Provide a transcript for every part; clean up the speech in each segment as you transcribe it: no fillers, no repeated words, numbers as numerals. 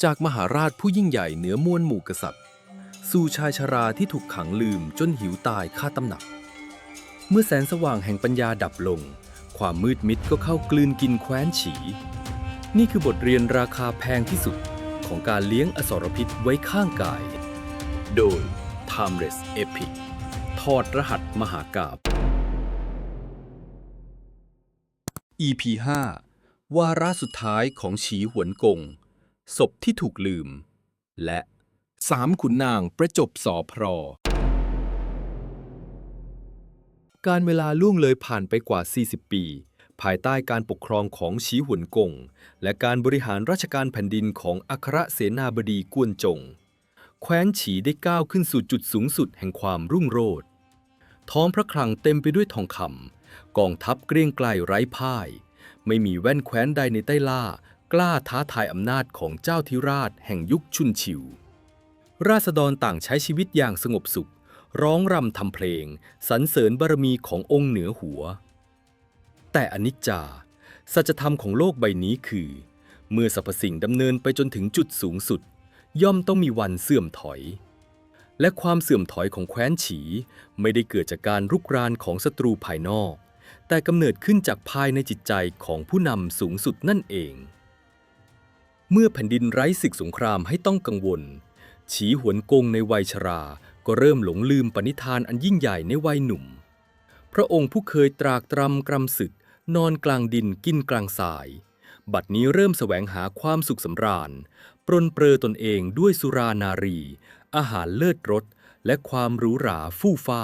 จากมหาราชผู้ยิ่งใหญ่เหนือมวลหมู่กษัตริย์สู่ชายชราที่ถูกขังลืมจนหิวตายคาตำหนักเมื่อแสงสว่างแห่งปัญญาดับลงความมืดมิดก็เข้ากลืนกินแคว้นฉีนี่คือบทเรียนราคาแพงที่สุดของการเลี้ยงอสรพิษไว้ข้างกายโดย Timeless Epic ถอดรหัสมหากาพย์ EP 5 วาระสุดท้ายของฉีหวนกงศพที่ถูกลืมและ3 ขุนนางประจบสอพรการเวลาล่วงเลยผ่านไปกว่า40 ปีภายใต้การปกครองของฉีหวนกงและการบริหารราชการแผ่นดินของอัครเสนาบดีกวนจงแคว้นฉีได้ก้าวขึ้นสู่จุดสูงสุดแห่งความรุ่งโรจน์ท้องพระคลังเต็มไปด้วยทองคำกองทัพเกรียงไกรไร้พ่ายไม่มีแว่นแคว้นใดในใต้ล่ากล้าท้าทายอำนาจของเจ้าธิราชแห่งยุคชุนชิวราษฎรต่างใช้ชีวิตอย่างสงบสุขร้องรำทำเพลงสรรเสริญบารมีขององค์เหนือหัวแต่อนิจจาสัจธรรมของโลกใบนี้คือเมื่อสรรพสิ่งดำเนินไปจนถึงจุดสูงสุดย่อมต้องมีวันเสื่อมถอยและความเสื่อมถอยของแคว้นฉีไม่ได้เกิดจากการรุกรานของศัตรูภายนอกแต่กำเนิดขึ้นจากภายในจิตใจของผู้นำสูงสุดนั่นเองเมื่อแผ่นดินไร้ศึกสงครามให้ต้องกังวลฉีหวนกงในวัยชราก็เริ่มหลงลืมปณิธานอันยิ่งใหญ่ในวัยหนุ่มพระองค์ผู้เคยตรากตรำกรำศึกนอนกลางดินกินกลางทรายบัดนี้เริ่มแสวงหาความสุขสำราญปรนเปรอตนเองด้วยสุรานารีอาหารเลิศรสและความหรูหราฟู่ฟ้า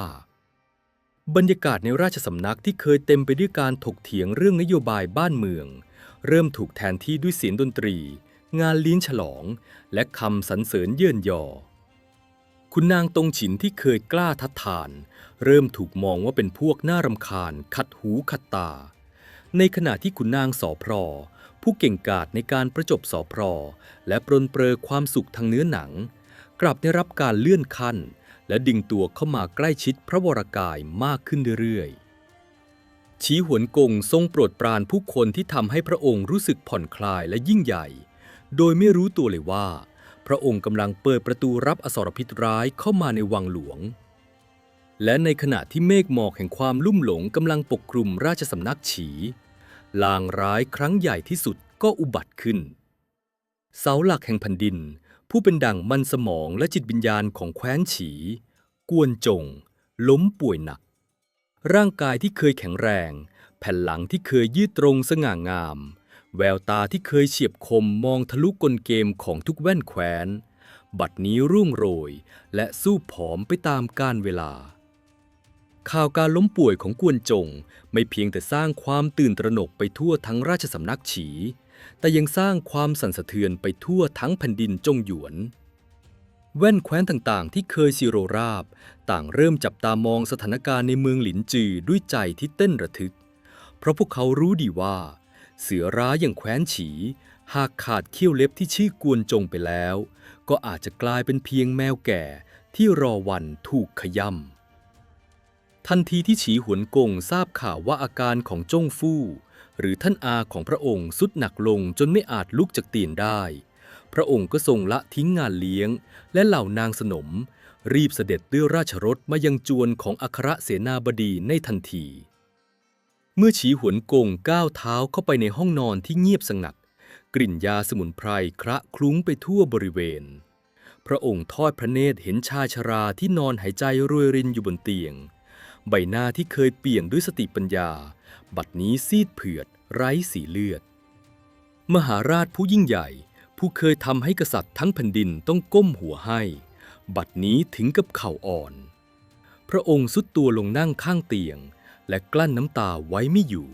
บรรยากาศในราชสำนักที่เคยเต็มไปด้วยการถกเถียงเรื่องนโยบายบ้านเมืองเริ่มถูกแทนที่ด้วยเสียงดนตรีงานเลี้ยงฉลองและคำสรรเสริญเยื่นยอคุณนางตงฉินที่เคยกล้าทัดทานเริ่มถูกมองว่าเป็นพวกน่ารำคาญขัดหูขัดตาในขณะที่ขุนนางสอพรผู้เก่งกาจในการประจบสอพรและปรนเปรอความสุขทางเนื้อหนังกลับได้รับการเลื่อนขั้นและดึงตัวเข้ามาใกล้ชิดพระวรกายมากขึ้นเรื่อยๆฉีหวนกงทรงโปรดปรานผู้คนที่ทำให้พระองค์รู้สึกผ่อนคลายและยิ่งใหญ่โดยไม่รู้ตัวเลยว่าพระองค์กำลังเปิดประตูรับอสรพิษร้ายเข้ามาในวังหลวงและในขณะที่เมฆหมอกแห่งความลุ่มหลงกำลังปกคลุมราชสำนักฉีลางร้ายครั้งใหญ่ที่สุดก็อุบัติขึ้นเสาหลักแห่งแผ่นดินผู้เป็นดั่งมันสมองและจิตวิญญาณของแคว้นฉีกวนจงล้มป่วยหนักร่างกายที่เคยแข็งแรงแผ่นหลังที่เคยยืดตรงสง่างามแววตาที่เคยเฉียบคมมองทะลุกลเกมของทุกแว่นแคว้นบัดนี้ร่วงโรยและสู้ผอมไปตามกาลเวลาข่าวการล้มป่วยของกวนจงไม่เพียงแต่สร้างความตื่นตระหนกไปทั่วทั้งราชสำนักฉีแต่ยังสร้างความสั่นสะเทือนไปทั่วทั้งแผ่นดินจงหยวนแว่นแคว้นต่างๆที่เคยสิโรราบต่างเริ่มจับตามองสถานการณ์ในเมืองหลินจือด้วยใจที่เต้นระทึกเพราะพวกเขารู้ดีว่าเสือร้ายอย่างแคว้นฉีหากขาดเขี้ยวเล็บที่ชื่อกวนจงไปแล้วก็อาจจะกลายเป็นเพียงแมวแก่ที่รอวันถูกขย่ำทันทีที่ฉีหวนกงทราบข่าวว่าอาการของจ้งฟู่หรือท่านอาของพระองค์ทรุดหนักลงจนไม่อาจลุกจากเตียงได้พระองค์ก็ทรงละทิ้งงานเลี้ยงและเหล่านางสนมรีบเสด็จด้วยราชรถมายังจวนของอัครเสนาบดีในทันทีเมื่อฉีหวนกงก้าวเท้าเข้าไปในห้องนอนที่เงียบสงัดกลิ่นยาสมุนไพรคละคลุ้งไปทั่วบริเวณพระองค์ทอดพระเนตรเห็นชายชราที่นอนหายใจรวยรินอยู่บนเตียงใบหน้าที่เคยเปี่ยมด้วยสติปัญญาบัดนี้ซีดเผือดไร้สีเลือดมหาราชผู้ยิ่งใหญ่ผู้เคยทำให้กษัตริย์ทั้งแผ่นดินต้องก้มหัวให้บัดนี้ถึงกับเข่าอ่อนพระองค์สุดตัวลงนั่งข้างเตียงและกลั้นน้ำตาไว้ไม่อยู่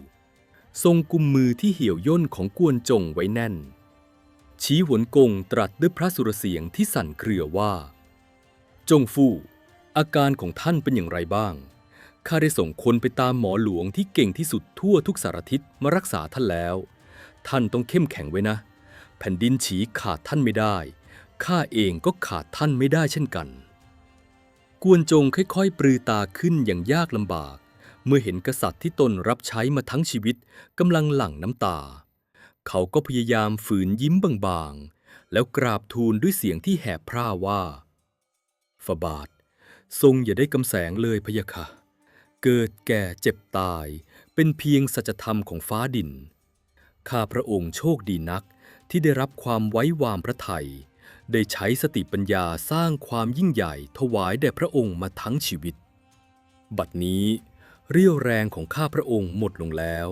ทรงกุมมือที่เหี่ยวย่นของกวนจงไว้แน่นฉีหวนกงตรัสด้วยพระสุรเสียงที่สั่นเครือว่าจงฟู่อาการของท่านเป็นอย่างไรบ้างข้าได้ส่งคนไปตามหมอหลวงที่เก่งที่สุดทั่วทุกสารทิศมารักษาท่านแล้วท่านต้องเข้มแข็งไว้นะแผ่นดินฉีขาดท่านไม่ได้ข้าเองก็ขาดท่านไม่ได้เช่นกันกวนจงค่อยๆปรือตาขึ้นอย่างยากลำบากเมื่อเห็นกษัตริย์ที่ตนรับใช้มาทั้งชีวิตกำลังหลั่งน้ำตาเขาก็พยายามฝืนยิ้มบาง แล้วกราบทูลด้วยเสียงที่แหบพร่าว่าฝ่าบาททรงอย่าได้กำแสงเลยพะยะค่ะเกิดแก่เจ็บตายเป็นเพียงสัจธรรมของฟ้าดินข้าพระองค์โชคดีนักที่ได้รับความไว้วางพระทัยได้ใช้สติปัญญาสร้างความยิ่งใหญ่ถวายแด่พระองค์มาทั้งชีวิตบัดนี้เรี่ยวแรงของข้าพระองค์หมดลงแล้ว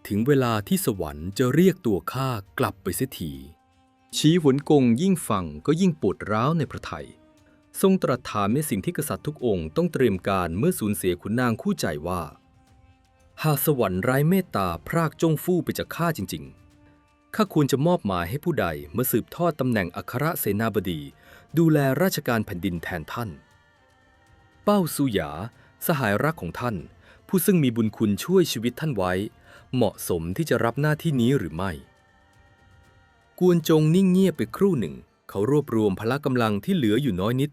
ถึงเวลาที่สวรรค์จะเรียกตัวข้ากลับไปเสียทีชีหวนกงยิ่งฟังก็ยิ่งปวดร้าวในพระทัยทรงตรัสถามในสิ่งที่กษัตริย์ทุกองค์ต้องเตรียมการเมื่อสูญเสียขุนนางคู่ใจว่าหากสวรรค์ไร้เมตตาพรากจ้งฟู่ไปจากข้าจริงๆข้าควรจะมอบหมายให้ผู้ใดมาสืบทอดตำแหน่งอัครเสนาบดีดูแลราชการแผ่นดินแทนท่านเป้าซูหยาสหายรักของท่านผู้ซึ่งมีบุญคุณช่วยชีวิตท่านไว้เหมาะสมที่จะรับหน้าที่นี้หรือไม่กวนจงนิ่งเงียบไปครู่หนึ่งเขารวบรวมพละกำลังที่เหลืออยู่น้อยนิด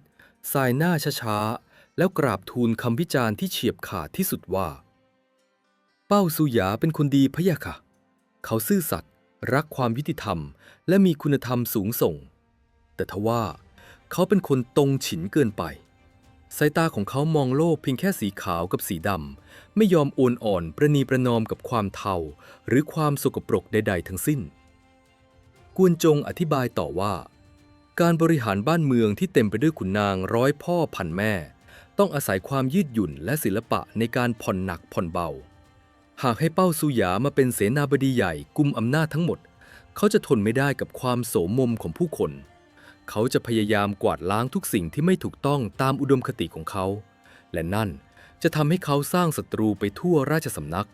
สายหน้าช้าๆแล้วกราบทูลคำวิจารณ์ที่เฉียบขาดที่สุดว่าเป้าซูหยาเป็นคนดีพะยะค่ะเขาซื่อสัตย์รักความยุติธรรมและมีคุณธรรมสูงส่งแต่ทว่าเขาเป็นคนตรงฉินเกินไปสายตาของเขามองโลกเพียงแค่สีขาวกับสีดำไม่ยอมโอนอ่อนประนีประนอมกับความเทาหรือความสกปรกใดๆทั้งสิ้นกวนจงอธิบายต่อว่าการบริหารบ้านเมืองที่เต็มไปด้วยขุนนางร้อยพ่อพันแม่ต้องอาศัยความยืดหยุ่นและศิลปะในการผ่อนหนักผ่อนเบาหากให้เป้าซูหยามาเป็นเสนาบดีใหญ่กุมอำนาจทั้งหมดเขาจะทนไม่ได้กับความโสมมของผู้คนเขาจะพยายามกวาดล้างทุกสิ่งที่ไม่ถูกต้องตามอุดมคติของเขาและนั่นจะทำให้เขาสร้างศัตรูไปทั่วราชสำนัก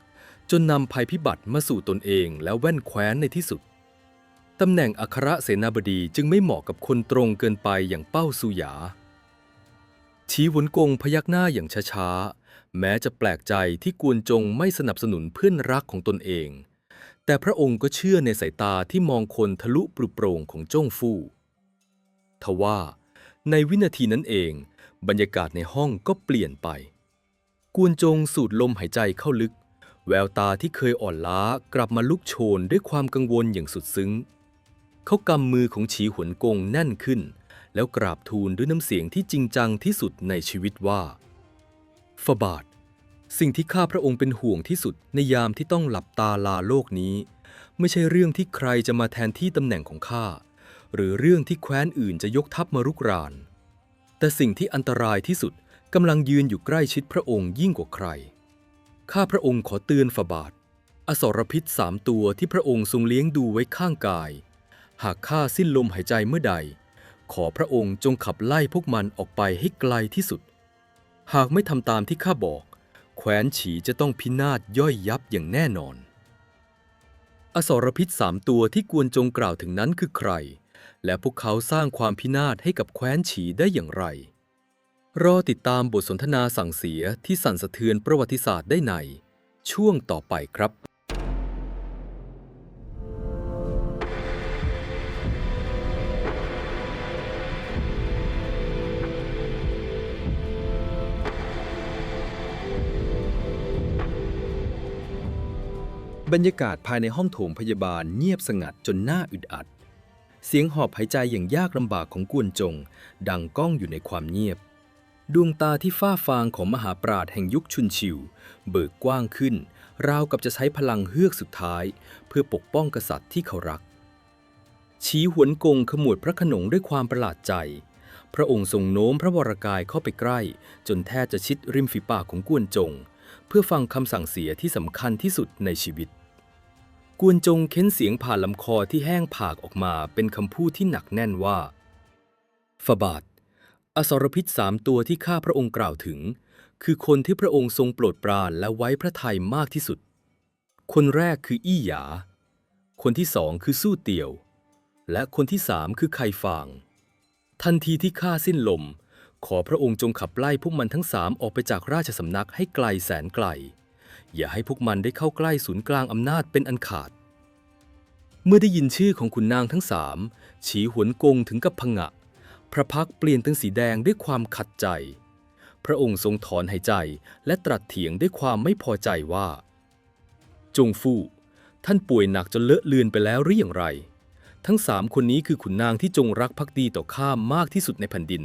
จนนำภัยพิบัติมาสู่ตนเองและแว่นแคว้นในที่สุดตำแหน่งอัครเสนาบดีจึงไม่เหมาะกับคนตรงเกินไปอย่างเป้าซูหยาชีหวนกงพยักหน้าอย่างช้าๆแม้จะแปลกใจที่กวนจงไม่สนับสนุนเพื่อนรักของตนเองแต่พระองค์ก็เชื่อในสายตาที่มองคนทะลุปลุกโปร่งของจ้งฟู่ทว่าในวินาทีนั้นเองบรรยากาศในห้องก็เปลี่ยนไปกวนจงสูดลมหายใจเข้าลึกแววตาที่เคยอ่อนล้ากลับมาลุกโชนด้วยความกังวลอย่างสุดซึ้งเขากำมือของฉีหวนกงแน่นขึ้นแล้วกราบทูลด้วยน้ำเสียงที่จริงจังที่สุดในชีวิตว่าฝ่าบาทสิ่งที่ข้าพระองค์เป็นห่วงที่สุดในยามที่ต้องหลับตาลาโลกนี้ไม่ใช่เรื่องที่ใครจะมาแทนที่ตำแหน่งของข้าหรือเรื่องที่แคว้นอื่นจะยกทัพมารุกรานแต่สิ่งที่อันตรายที่สุดกำลังยืนอยู่ใกล้ชิดพระองค์ยิ่งกว่าใครข้าพระองค์ขอเตือนฝ่าบาทอสรพิษ3 ตัวที่พระองค์ทรงเลี้ยงดูไว้ข้างกายหากข้าสิ้นลมหายใจเมื่อใดขอพระองค์จงขับไล่พวกมันออกไปให้ไกลที่สุดหากไม่ทำตามที่ข้าบอกแคว้นฉีจะต้องพินาศย่อยยับอย่างแน่นอนอสรพิษ3 ตัวที่กวนจงกล่าวถึงนั้นคือใครและพวกเขาสร้างความพินาศให้กับแคว้นฉีได้อย่างไรรอติดตามบทสนทนาสั่งเสียที่สั่นสะเทือนประวัติศาสตร์ได้ในช่วงต่อไปครับบรรยากาศภายในห้องโถงพยาบาลเงียบสงัดจนน่าอึดอัดเสียงหอบหายใจอย่างยากลำบากของกวนจงดังก้องอยู่ในความเงียบดวงตาที่ฝ้าฟางของมหาปราชญ์แห่งยุคชุนชิวเบิกกว้างขึ้นราวกับจะใช้พลังเฮือกสุดท้ายเพื่อปกป้องกษัตริย์ที่เขารักฉีหวนกงขมวดพระโขนงด้วยความประหลาดใจพระองค์ทรงโน้มพระวรกายเข้าไปใกล้จนแทบจะชิดริมฝีปากของกวนจงเพื่อฟังคำสั่งเสียที่สำคัญที่สุดในชีวิตกวนจงเค้นเสียงผ่านลำคอที่แห้งผากออกมาเป็นคำพูดที่หนักแน่นว่าฝ่าบาทอสรพิษ3 ตัวที่ข้าพระองค์กล่าวถึงคือคนที่พระองค์ทรงโปรดปรานและไว้พระทัยมากที่สุดคนแรกคืออี้หยาคนที่2คือสู้เตียวและคนที่3คือไคฟางทันทีที่ข้าสิ้นลมขอพระองค์จงขับไล่พวกมันทั้ง3ออกไปจากราชสำนักให้ไกลแสนไกลอย่าให้พวกมันได้เข้าใกล้ศูนย์กลางอำนาจเป็นอันขาดเมื่อได้ยินชื่อของขุนนางทั้ง3ฉีหวนกงถึงกับผงะพระพักตร์เปลี่ยนเป็นสีแดงด้วยความขัดใจพระองค์ทรงถอนหายใจและตรัสเถียงด้วยความไม่พอใจว่าจงฟู่ท่านป่วยหนักจนเลอะเลือนไปแล้วหรืออย่างไร ทั้ง3คนนี้คือขุนนางที่จงรักภักดีต่อข้ามากที่สุดในแผ่นดิน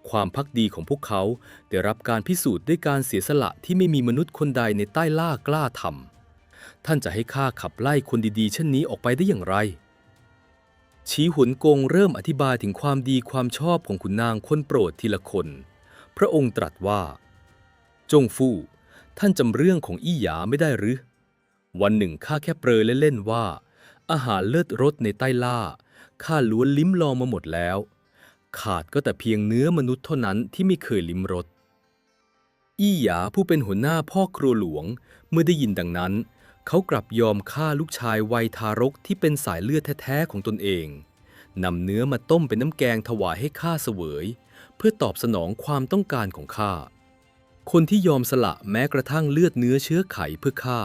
ความภักดีของพวกเขาได้รับการพิสูจน์ด้วยการเสียสละที่ไม่มีมนุษย์คนใดในใต้ล่ากล้าทำท่านจะให้ข้าขับไล่คนดีๆเช่นนี้ออกไปได้อย่างไรชีหวนกงเริ่มอธิบายถึงความดีความชอบของขุนนางคนโปรดทีละคนพระองค์ตรัสว่าจงฟู่ท่านจำเรื่องของอี้หยาไม่ได้หรือวันหนึ่งข้าแค่เปรยเล่นๆว่าอาหารเลิศรสในใต้ล่าข้าล้วนลิ้มลองมาหมดแล้วขาดก็แต่เพียงเนื้อมนุษย์เท่านั้นที่ไม่เคยลิ้มรสอี้หยาผู้เป็นหัวหน้าพ่อครัวหลวงเมื่อได้ยินดังนั้นเขากลับยอมฆ่าลูกชายวัยทารกที่เป็นสายเลือดแท้ๆของตนเองนำเนื้อมาต้มเป็นน้ำแกงถวายให้ข้าเสวยเพื่อตอบสนองความต้องการของข้าคนที่ยอมสละแม้กระทั่งเลือดเนื้อเชื้อไขเพื่อข้า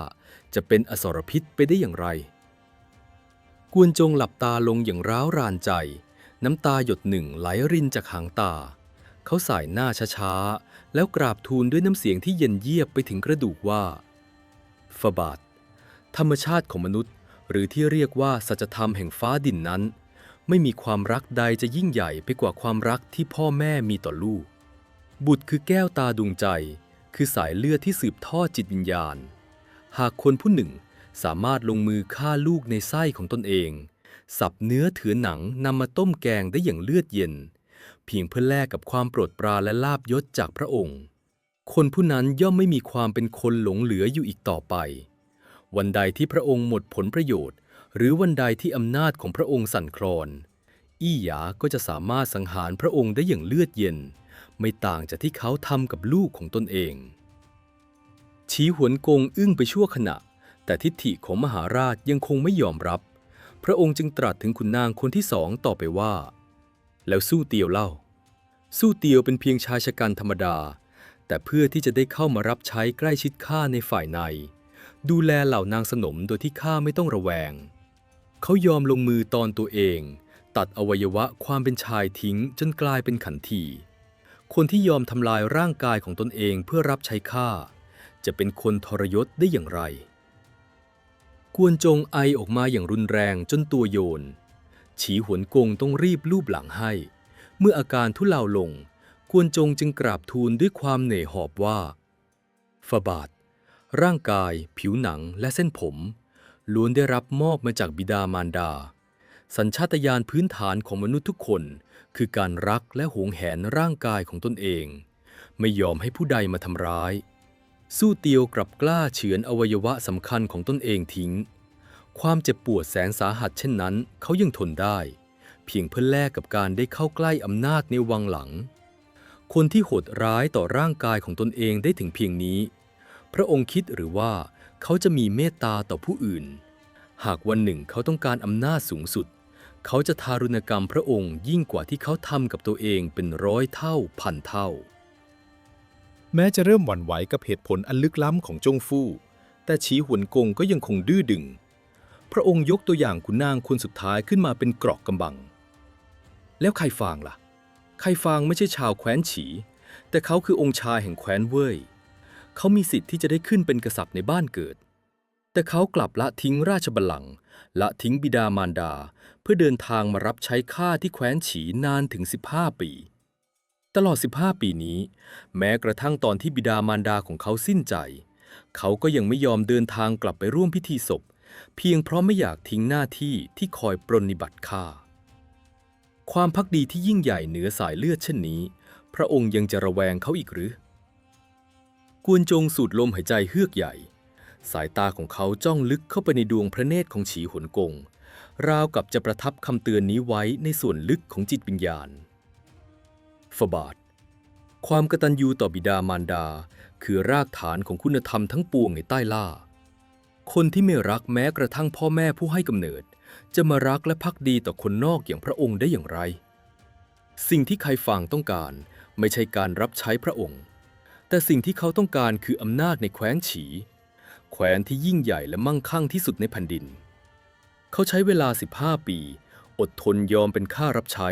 จะเป็นอสรพิษไปได้อย่างไรกวนจงหลับตาลงอย่างร้าวรานใจน้ำตาหยดหนึ่งไหลรินจากหางตาเขาสายหน้าช้าๆแล้วกราบทูลด้วยน้ำเสียงที่เย็นเยียบไปถึงกระดูกว่าฟาบาทธรรมชาติของมนุษย์หรือที่เรียกว่าสัจธรรมแห่งฟ้าดินนั้นไม่มีความรักใดจะยิ่งใหญ่ไปกว่าความรักที่พ่อแม่มีต่อลูกบุตรคือแก้วตาดวงใจคือสายเลือดที่สืบทอดจิตวิญญาณหากคนผู้หนึ่งสามารถลงมือฆ่าลูกในไส้ของตนเองสับเนื้อถือหนังนำมาต้มแกงได้อย่างเลือดเย็นเพียงเพื่อแลกกับความโปรดปรานและลาภยศจากพระองค์คนผู้นั้นย่อมไม่มีความเป็นคนหลงเหลืออยู่อีกต่อไปวันใดที่พระองค์หมดผลประโยชน์หรือวันใดที่อำนาจของพระองค์สั่นคลอนอี้หยาก็จะสามารถสังหารพระองค์ได้อย่างเลือดเย็นไม่ต่างจากที่เขาทำกับลูกของตนเองชีหวนกงอึ้งไปชั่วขณะแต่ทิฐิของมหาราชยังคงไม่ยอมรับพระองค์จึงตรัสถึงขุนนางคนที่2ต่อไปว่าแล้วสู้เตียวเล่าสู้เตียวเป็นเพียงชายชะกันธรรมดาแต่เพื่อที่จะได้เข้ามารับใช้ใกล้ชิดข้าในฝ่ายในดูแลเหล่านางสนมโดยที่ข้าไม่ต้องระแวงเขายอมลงมือตอนตัวเองตัดอวัยวะความเป็นชายทิ้งจนกลายเป็นขันทีคนที่ยอมทำลายร่างกายของตนเองเพื่อรับใช้ข้าจะเป็นคนทรยศได้อย่างไรกวนจงไอออกมาอย่างรุนแรงจนตัวโยนฉีหวนกงต้องรีบลูบหลังให้เมื่ออาการทุเลาลงกวนจงจึงกราบทูลด้วยความเหนื่อยหอบว่าฟาบาทร่างกายผิวหนังและเส้นผมล้วนได้รับมอบมาจากบิดามารดาสัญชาตญาณพื้นฐานของมนุษย์ทุกคนคือการรักและหวงแหนร่างกายของตนเองไม่ยอมให้ผู้ใดมาทำร้ายสู้เตียวกลับกล้าเฉือนอวัยวะสำคัญของตนเองทิ้งความเจ็บปวดแสนสาหัสเช่นนั้นเขายังทนได้เพียงเพื่อแลกกับการได้เข้าใกล้อำนาจในวังหลังคนที่โหดร้ายต่อร่างกายของตนเองได้ถึงเพียงนี้พระองค์คิดหรือว่าเขาจะมีเมตตาต่อผู้อื่นหากวันหนึ่งเขาต้องการอำนาจสูงสุดเขาจะทารุณกรรมพระองค์ยิ่งกว่าที่เขาทำกับตัวเองเป็นร้อยเท่าพันเท่าแม้จะเริ่มหวั่นไหวกับเหตุผลอันลึกล้ำของจงฟู่แต่ฉีหวนกงก็ยังคงดื้อดึงพระองค์ยกตัวอย่างขุนนางคนสุดท้ายขึ้นมาเป็นเกราะกำบังแล้วไคฟางล่ะไคฟางไม่ใช่ชาวแคว้นฉีแต่เขาคือองค์ชายแห่งแคว้นเว่ยเขามีสิทธิ์ที่จะได้ขึ้นเป็นกษัตริย์ในบ้านเกิดแต่เขากลับละทิ้งราชบัลลังก์ละทิ้งบิดามารดาเพื่อเดินทางมารับใช้ข้าที่แคว้นฉีนานถึง15 ปีตลอด15 ปีนี้แม้กระทั่งตอนที่บิดามารดาของเขาสิ้นใจเขาก็ยังไม่ยอมเดินทางกลับไปร่วมพิธีศพเพียงเพราะไม่อยากทิ้งหน้าที่ที่คอยปรนนิบัติข้าความภักดีที่ยิ่งใหญ่เหนือสายเลือดเช่นนี้พระองค์ยังจะระแวงเขาอีกหรือกวนจงสูดลมหายใจเฮือกใหญ่สายตาของเขาจ้องลึกเข้าไปในดวงพระเนตรของฉีหวนกงราวกับจะประทับคำเตือนนี้ไว้ในส่วนลึกของจิตวิญญาณฟาบาทความกตัญญูต่อบิดามารดาคือรากฐานของคุณธรรมทั้งปวงในใต้ล่าคนที่ไม่รักแม้กระทั่งพ่อแม่ผู้ให้กำเนิดจะมารักและภักดีต่อคนนอกอย่างพระองค์ได้อย่างไรสิ่งที่ไคฟางต้องการไม่ใช่การรับใช้พระองค์แต่สิ่งที่เขาต้องการคืออำนาจในแคว้นฉีแคว้นที่ยิ่งใหญ่และมั่งคั่งที่สุดในแผ่นดินเขาใช้เวลา15 ปีอดทนยอมเป็นข้ารับใช้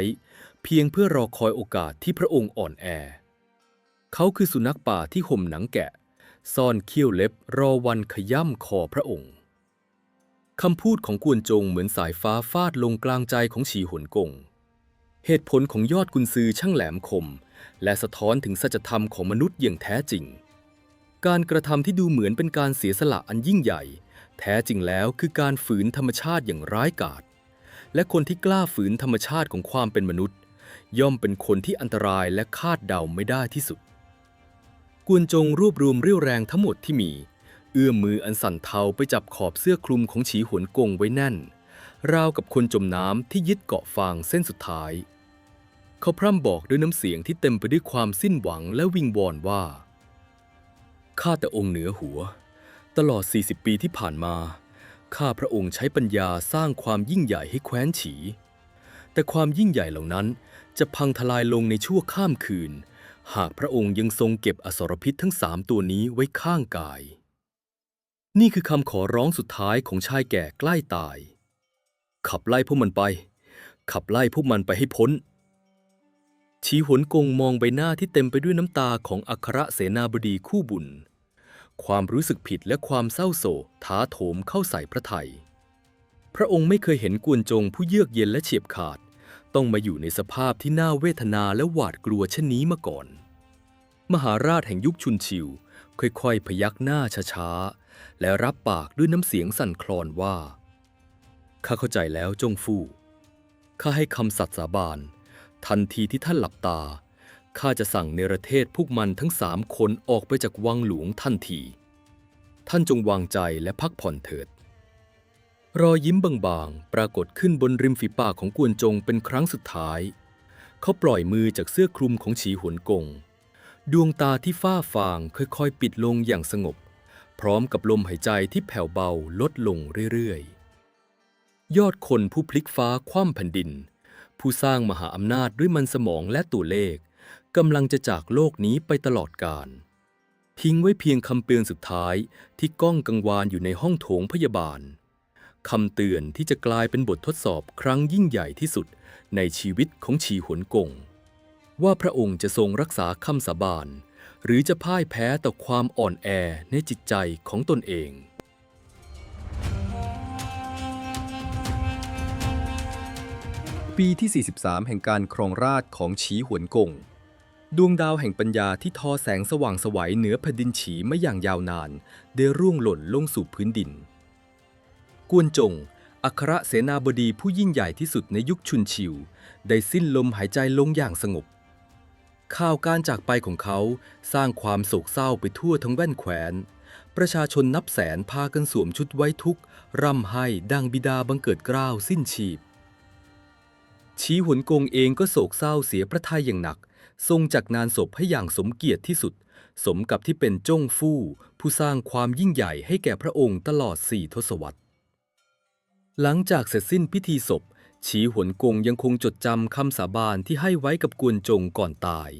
เพียงเพื่อรอคอยโอกาสที่พระองค์อ่อนแอเขาคือสุนัขป่าที่ห่มหนังแกะซ่อนเขี้ยวเล็บรอวันขย่ำคอพระองค์ คำพูดของกวนจงเหมือนสายฟ้าฟาดลงกลางใจของฉีหวนกงเหตุผลของยอดกุนซือช่างแหลมคมและสะท้อนถึงสัจธรรมของมนุษย์อย่างแท้จริงการกระทำที่ดูเหมือนเป็นการเสียสละอันยิ่งใหญ่แท้จริงแล้วคือการฝืนธรรมชาติอย่างร้ายกาจและคนที่กล้าฝืนธรรมชาติของความเป็นมนุษย์ย่อมเป็นคนที่อันตรายและคาดเดาไม่ได้ที่สุดกวนจงรวบรวมเรี่ยวแรงทั้งหมดที่มีเอื้อมมืออันสั่นเทาไปจับขอบเสื้อคลุมของฉีหวนกงไว้แน่นราวกับคนจมน้ำที่ยึดเกาะฟางเส้นสุดท้ายเขาพร่ำบอกด้วยน้ำเสียงที่เต็มไปด้วยความสิ้นหวังและวิงวอนว่าข้าแต่องค์เหนือหัวตลอด40 ปีที่ผ่านมาข้าพระองค์ใช้ปัญญาสร้างความยิ่งใหญ่ให้แคว้นฉีแต่ความยิ่งใหญ่เหล่านั้นจะพังทลายลงในชั่วข้ามคืนหากพระองค์ยังทรงเก็บอสรพิษทั้ง3 ตัวนี้ไว้ข้างกายนี่คือคำขอร้องสุดท้ายของชายแก่ใกล้ตายขับไล่พวกมันไปขับไล่พวกมันไปให้พ้นฉีหวนกงมองใบหน้าที่เต็มไปด้วยน้ำตาของอัครเสนาบดีคู่บุญความรู้สึกผิดและความเศร้าโศกท้าโถมเข้าใส่พระทัยพระองค์ไม่เคยเห็นกวนจงผู้เยือกเย็นและเฉียบขาดต้องมาอยู่ในสภาพที่น่าเวทนาและหวาดกลัวเช่นนี้มาก่อนมหาราชแห่งยุคชุนชิวค่อยๆพยักหน้าช้าๆและรับปากด้วยน้ำเสียงสั่นคลอนว่าข้าเข้าใจแล้วจงฟู่ข้าให้คำสัตย์สาบานทันทีที่ท่านหลับตาข้าจะสั่งเนรเทศพวกมันทั้ง3 คนออกไปจากวังหลวงทันทีท่านจงวางใจและพักผ่อนเถิดรอยยิ้มบางๆปรากฏขึ้นบนริมฝีปากของกวนจงเป็นครั้งสุดท้ายเขาปล่อยมือจากเสื้อคลุมของฉีหวนกงดวงตาที่ฝ้าฟางค่อยๆปิดลงอย่างสงบพร้อมกับลมหายใจที่แผ่วเบาลดลงเรื่อยๆยอดคนผู้พลิกฟ้าคว่ำแผ่นดินผู้สร้างมหาอำนาจด้วยมันสมองและตัวเลขกำลังจะจากโลกนี้ไปตลอดกาลทิ้งไว้เพียงคำเตือนสุดท้ายที่ก้องกังวานอยู่ในห้องโถงพยาบาลคำเตือนที่จะกลายเป็นบททดสอบครั้งยิ่งใหญ่ที่สุดในชีวิตของฉีหวนกงว่าพระองค์จะทรงรักษาคำสาบานหรือจะพ่ายแพ้ต่อความอ่อนแอในจิตใจของตนเองปีที่ 43 แห่งการครองราชย์ของฉีหวนกงดวงดาวแห่งปัญญาที่ทอแสงสว่างไสวเหนือแผ่นดินฉีมาอย่างยาวนานได้ร่วงหล่นลงสู่พื้นดินกวนจงอัครเสนาบดีผู้ยิ่งใหญ่ที่สุดในยุคชุนชิวได้สิ้นลมหายใจลงอย่างสงบข่าวการจากไปของเขาสร้างความโศกเศร้าไปทั่วทั้งแว่นแคว้นประชาชนนับแสนพากันสวมชุดไว้ทุกข์ร่ำไห้ดังบิดาบังเกิดเกล้าสิ้นชีพฉีหวนกงเองก็โศกเศร้าเสียพระทัยอย่างหนักทรงจัดงานศพให้อย่างสมเกียรติที่สุดสมกับที่เป็นจ้งฟู่ผู้สร้างความยิ่งใหญ่ให้แก่พระองค์ตลอด4 ทศวรรษหลังจากเสร็จสิ้นพิธีศพฉีหวนกงยังคงจดจำคำสาบานที่ให้ไว้กับกวนจงก่อนตาย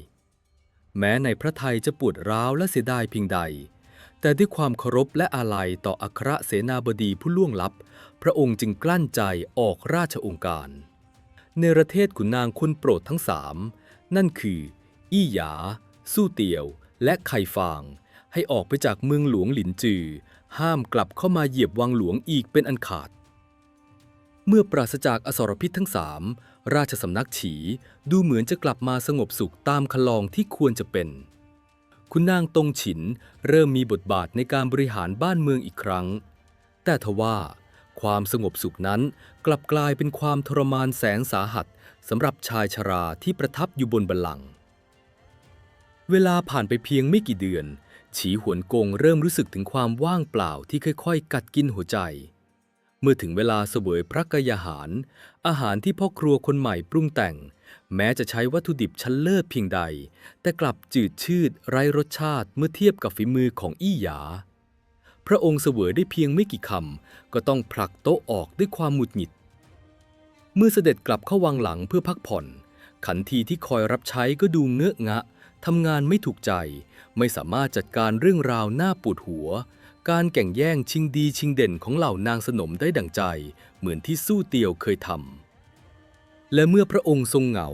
แม้ในพระทัยจะปวดร้าวและเสียดายเพียงใดแต่ด้วยความเคารพและอาลัยต่ออัครเสนาบดีผู้ล่วงลับพระองค์จึงกลั้นใจออกราชองค์การเนรเทศขุนนางคนโปรดทั้ง3นั่นคืออี้หยาสู้เตียวและไข่ฟางให้ออกไปจากเมืองหลวงหลินจือห้ามกลับเข้ามาเหยียบวังหลวงอีกเป็นอันขาดเมื่อปราศจากอสรพิษทั้ง3ราชสำนักฉีดูเหมือนจะกลับมาสงบสุขตามคันลองที่ควรจะเป็นคุณนางตงฉินเริ่มมีบทบาทในการบริหารบ้านเมืองอีกครั้งแต่ทว่าความสงบสุขนั้นกลับกลายเป็นความทรมานแสนสาหัสสำหรับชายชราที่ประทับอยู่บนบัลลังก์เวลาผ่านไปเพียงไม่กี่เดือนฉีหวนกงเริ่มรู้สึกถึงความว่างเปล่าที่ค่อยๆกัดกินหัวใจเมื่อถึงเวลาเสวยพระกยาหารอาหารที่พ่อครัวคนใหม่ปรุงแต่งแม้จะใช้วัตถุดิบชั้นเลิศเพียงใดแต่กลับจืดชืดไร้รสชาติเมื่อเทียบกับฝีมือของอี้หยาพระองค์เสวยได้เพียงไม่กี่คำก็ต้องผลักโต๊ะออกด้วยความหงุดหงิดเมื่อเสด็จกลับเข้าวังหลังเพื่อพักผ่อนขันทีที่คอยรับใช้ก็ดูเงอะงะทำงานไม่ถูกใจไม่สามารถจัดการเรื่องราวน่าปวดหัวการแข่งแย่งชิงดีชิงเด่นของเหล่านางสนมได้ดั่งใจเหมือนที่สู้เตียวเคยทำและเมื่อพระองค์ทรงเหงา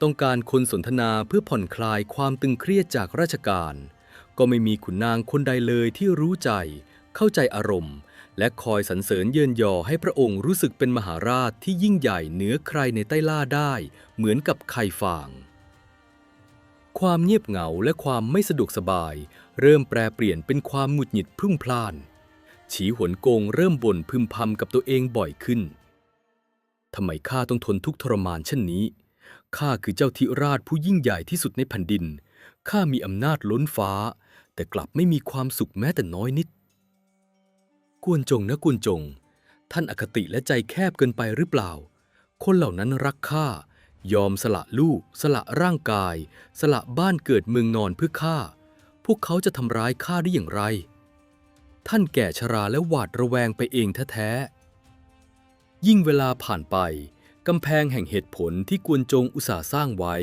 ต้องการคนสนทนาเพื่อผ่อนคลายความตึงเครียดจากราชการก็ไม่มีขุนนางคนใดเลยที่รู้ใจเข้าใจอารมณ์ และคอยสรรเสริญเยินยอให้พระองค์รู้สึกเป็นมหาราชที่ยิ่งใหญ่เหนือใครในใต้ล่าได้เหมือนกับไข่ฟาง ความเงียบเหงาและความไม่สะดวกสบายเริ่มแปรเปลี่ยนเป็นความหงุดหงิดพรุ่งพล่าน ฉีหวนกงเริ่มบ่นพึมพำกับตัวเองบ่อยขึ้นทำไมข้าต้องทนทุกข์ทรมานเช่นนี้ข้าคือเจ้าธิราชผู้ยิ่งใหญ่ที่สุดในแผ่นดินข้ามีอำนาจล้นฟ้าแต่กลับไม่มีความสุขแม้แต่น้อยนิดกวนจงนะกวนจงท่านอคติและใจแคบเกินไปหรือเปล่าคนเหล่านั้นรักข้ายอมสละลูกสละร่างกายสละบ้านเกิดเมืองนอนเพื่อข้าพวกเขาจะทำร้ายข้าได้อย่างไรท่านแก่ชราและหวาดระแวงไปเองแท้ๆยิ่งเวลาผ่านไปกำแพงแห่งเหตุผลที่กวนจงอุตส่าห์สร้างไว้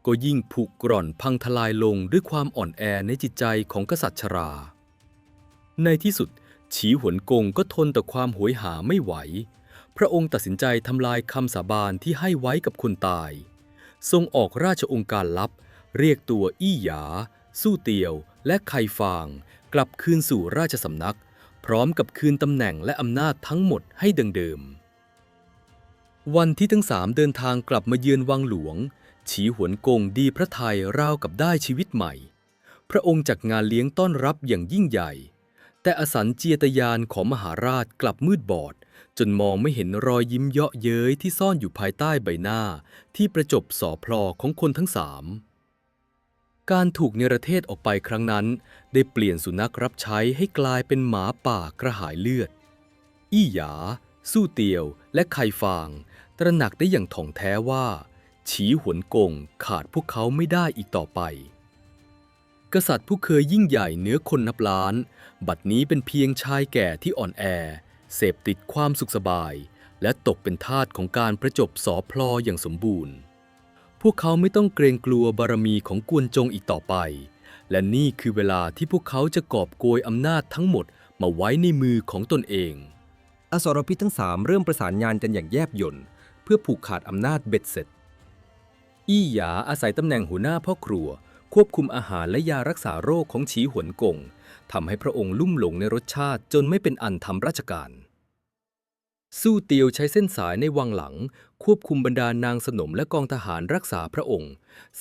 ก็ยิ่งผุกร่อนพังทลายลงด้วยความอ่อนแอในจิตใจของกษัตริย์ชราในที่สุดฉีหวนกงก็ทนต่อความโหยหาไม่ไหวพระองค์ตัดสินใจทำลายคำสาบานที่ให้ไว้กับคนตายทรงออกราชองค์การลับเรียกตัวอี้หยาสู้เตียวและไคฟางกลับคืนสู่ราชสำนักพร้อมกับคืนตำแหน่งและอำนาจทั้งหมดให้ดังเดิมวันที่ทั้งสามเดินทางกลับมาเยือนวังหลวงฉีหวนกงดีพระทัยราวกับได้ชีวิตใหม่พระองค์จัดงานเลี้ยงต้อนรับอย่างยิ่งใหญ่แต่อสัญเจียตญาณของมหาราชกลับมืดบอดจนมองไม่เห็นรอยยิ้มเยาะเย้ยที่ซ่อนอยู่ภายใต้ใบหน้าที่ประจบสอพลอของคนทั้งสามการถูกเนรเทศออกไปครั้งนั้นได้เปลี่ยนสุนัขรับใช้ให้กลายเป็นหมาป่ากระหายเลือดอี้หยาสู้เตียวและไคฟางตระหนักได้อย่างถ่องแท้ว่าฉีหวนกงขาดพวกเขาไม่ได้อีกต่อไปกษัตริย์ผู้เคยยิ่งใหญ่เหนือคนนับล้านบัดนี้เป็นเพียงชายแก่ที่อ่อนแอเสพติดความสุขสบายและตกเป็นทาสของการประจบสอพลออย่างสมบูรณ์พวกเขาไม่ต้องเกรงกลัวบารมีของกวนจงอีกต่อไปและนี่คือเวลาที่พวกเขาจะกอบโกยอำนาจทั้งหมดมาไว้ในมือของตนเองอสรพิษทั้งสามเริ่มประสานงานกันอย่างแยบยลเพื่อผูกขาดอำนาจเบ็ดเสร็จอี้หยาอาศัยตำแหน่งหัวหน้าพ่อครัวควบคุมอาหารและยารักษาโรคของฉีหวนกงทำให้พระองค์ลุ่มหลงในรสชาติจนไม่เป็นอันทำราชการสู้เตียวใช้เส้นสายในวังหลังควบคุมบรรดานางสนมและกองทหารรักษาพระองค์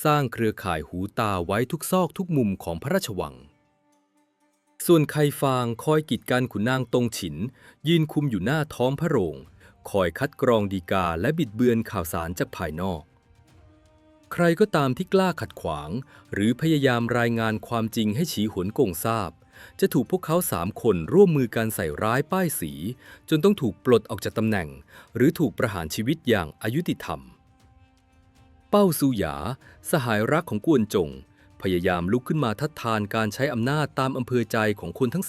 สร้างเครือข่ายหูตาไว้ทุกซอกทุกมุมของพระราชวังส่วนไคฟางคอยกีดกันขุนนางตงฉินยืนคุมอยู่หน้าท้องพระโรงคอยคัดกรองฎีกาและบิดเบือนข่าวสารจากภายนอกใครก็ตามที่กล้าขัดขวางหรือพยายามรายงานความจริงให้ฉีหวนกงทราบจะถูกพวกเขา3 คนร่วมมือกันใส่ร้ายป้ายสีจนต้องถูกปลดออกจากตำแหน่งหรือถูกประหารชีวิตอย่างอายุติธรรมเป้าซูหยาสหายรักของกวนจงพยายามลุกขึ้นมาทัดทานการใช้อำนาจตามอำเภอใจของคนทั้ง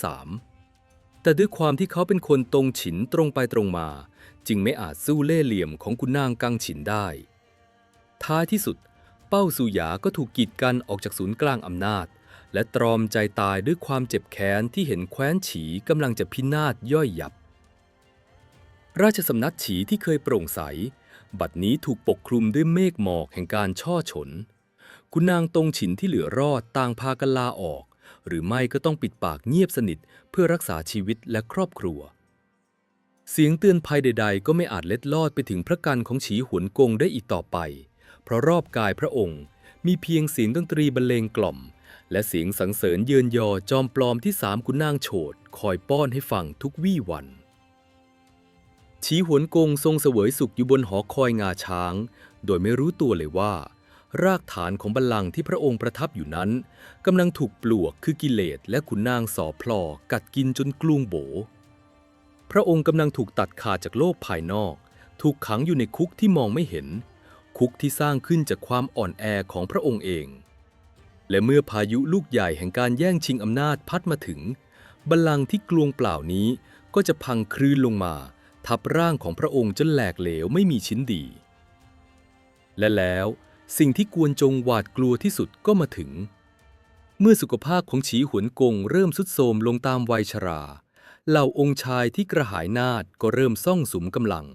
3แต่ด้วยความที่เขาเป็นคนตรงฉินตรงไปตรงมาจึงไม่อาจสู้เล่ห์เหลี่ยมของคุณนางกังฉินได้ท้ายที่สุดเป้าซูหยาก็ถูกกีดกันออกจากศูนย์กลางอำนาจและตรอมใจตายด้วยความเจ็บแค้นที่เห็นแคว้นฉีกำลังจะพินาศย่อยยับราชสำนักฉีที่เคยโปร่งใสบัดนี้ถูกปกคลุมด้วยเมฆหมอกแห่งการช่อฉนคุณนางตงฉินที่เหลือรอดต่างพากันลาออกหรือไม่ก็ต้องปิดปากเงียบสนิทเพื่อรักษาชีวิตและครอบครัวเสียงเตือนภัยใดๆก็ไม่อาจเล็ดลอดไปถึงพระกันของฉีหวนกงได้อีกต่อไปเพราะรอบกายพระองค์มีเพียงเสียงดนตรีบรรเลงกล่อมและเสียงสรรเสริญเยินยอจอมปลอมที่3 ขุนนางโฉดคอยป้อนให้ฟังทุกวี่วันฉีหวนกงทรงเสวยสุขอยู่บนหอคอยงาช้างโดยไม่รู้ตัวเลยว่ารากฐานของบัลลังก์ที่พระองค์ประทับอยู่นั้นกำลังถูกปลวกคือกิเลสและขุนนางสอพลอกัดกินจนกลุ้งโบพระองค์กำลังถูกตัดขาดจากโลกภายนอกถูกขังอยู่ในคุกที่มองไม่เห็นคุกที่สร้างขึ้นจากความอ่อนแอของพระองค์เองและเมื่อพายุลูกใหญ่แห่งการแย่งชิงอำนาจพัดมาถึงบัลลังก์ที่กลวงเปล่านี้ก็จะพังคลืนลงมาทับร่างของพระองค์จนแหลกเหลวไม่มีชิ้นดีและแล้วสิ่งที่กวนจงหวาดกลัวที่สุดก็มาถึงเมื่อสุขภาพของฉีหวนกงเริ่มทรุดโทรมลงตามวัยชราเหล่าองค์ชายที่กระหายนาฏก็เริ่มซ่องสุมกำลัง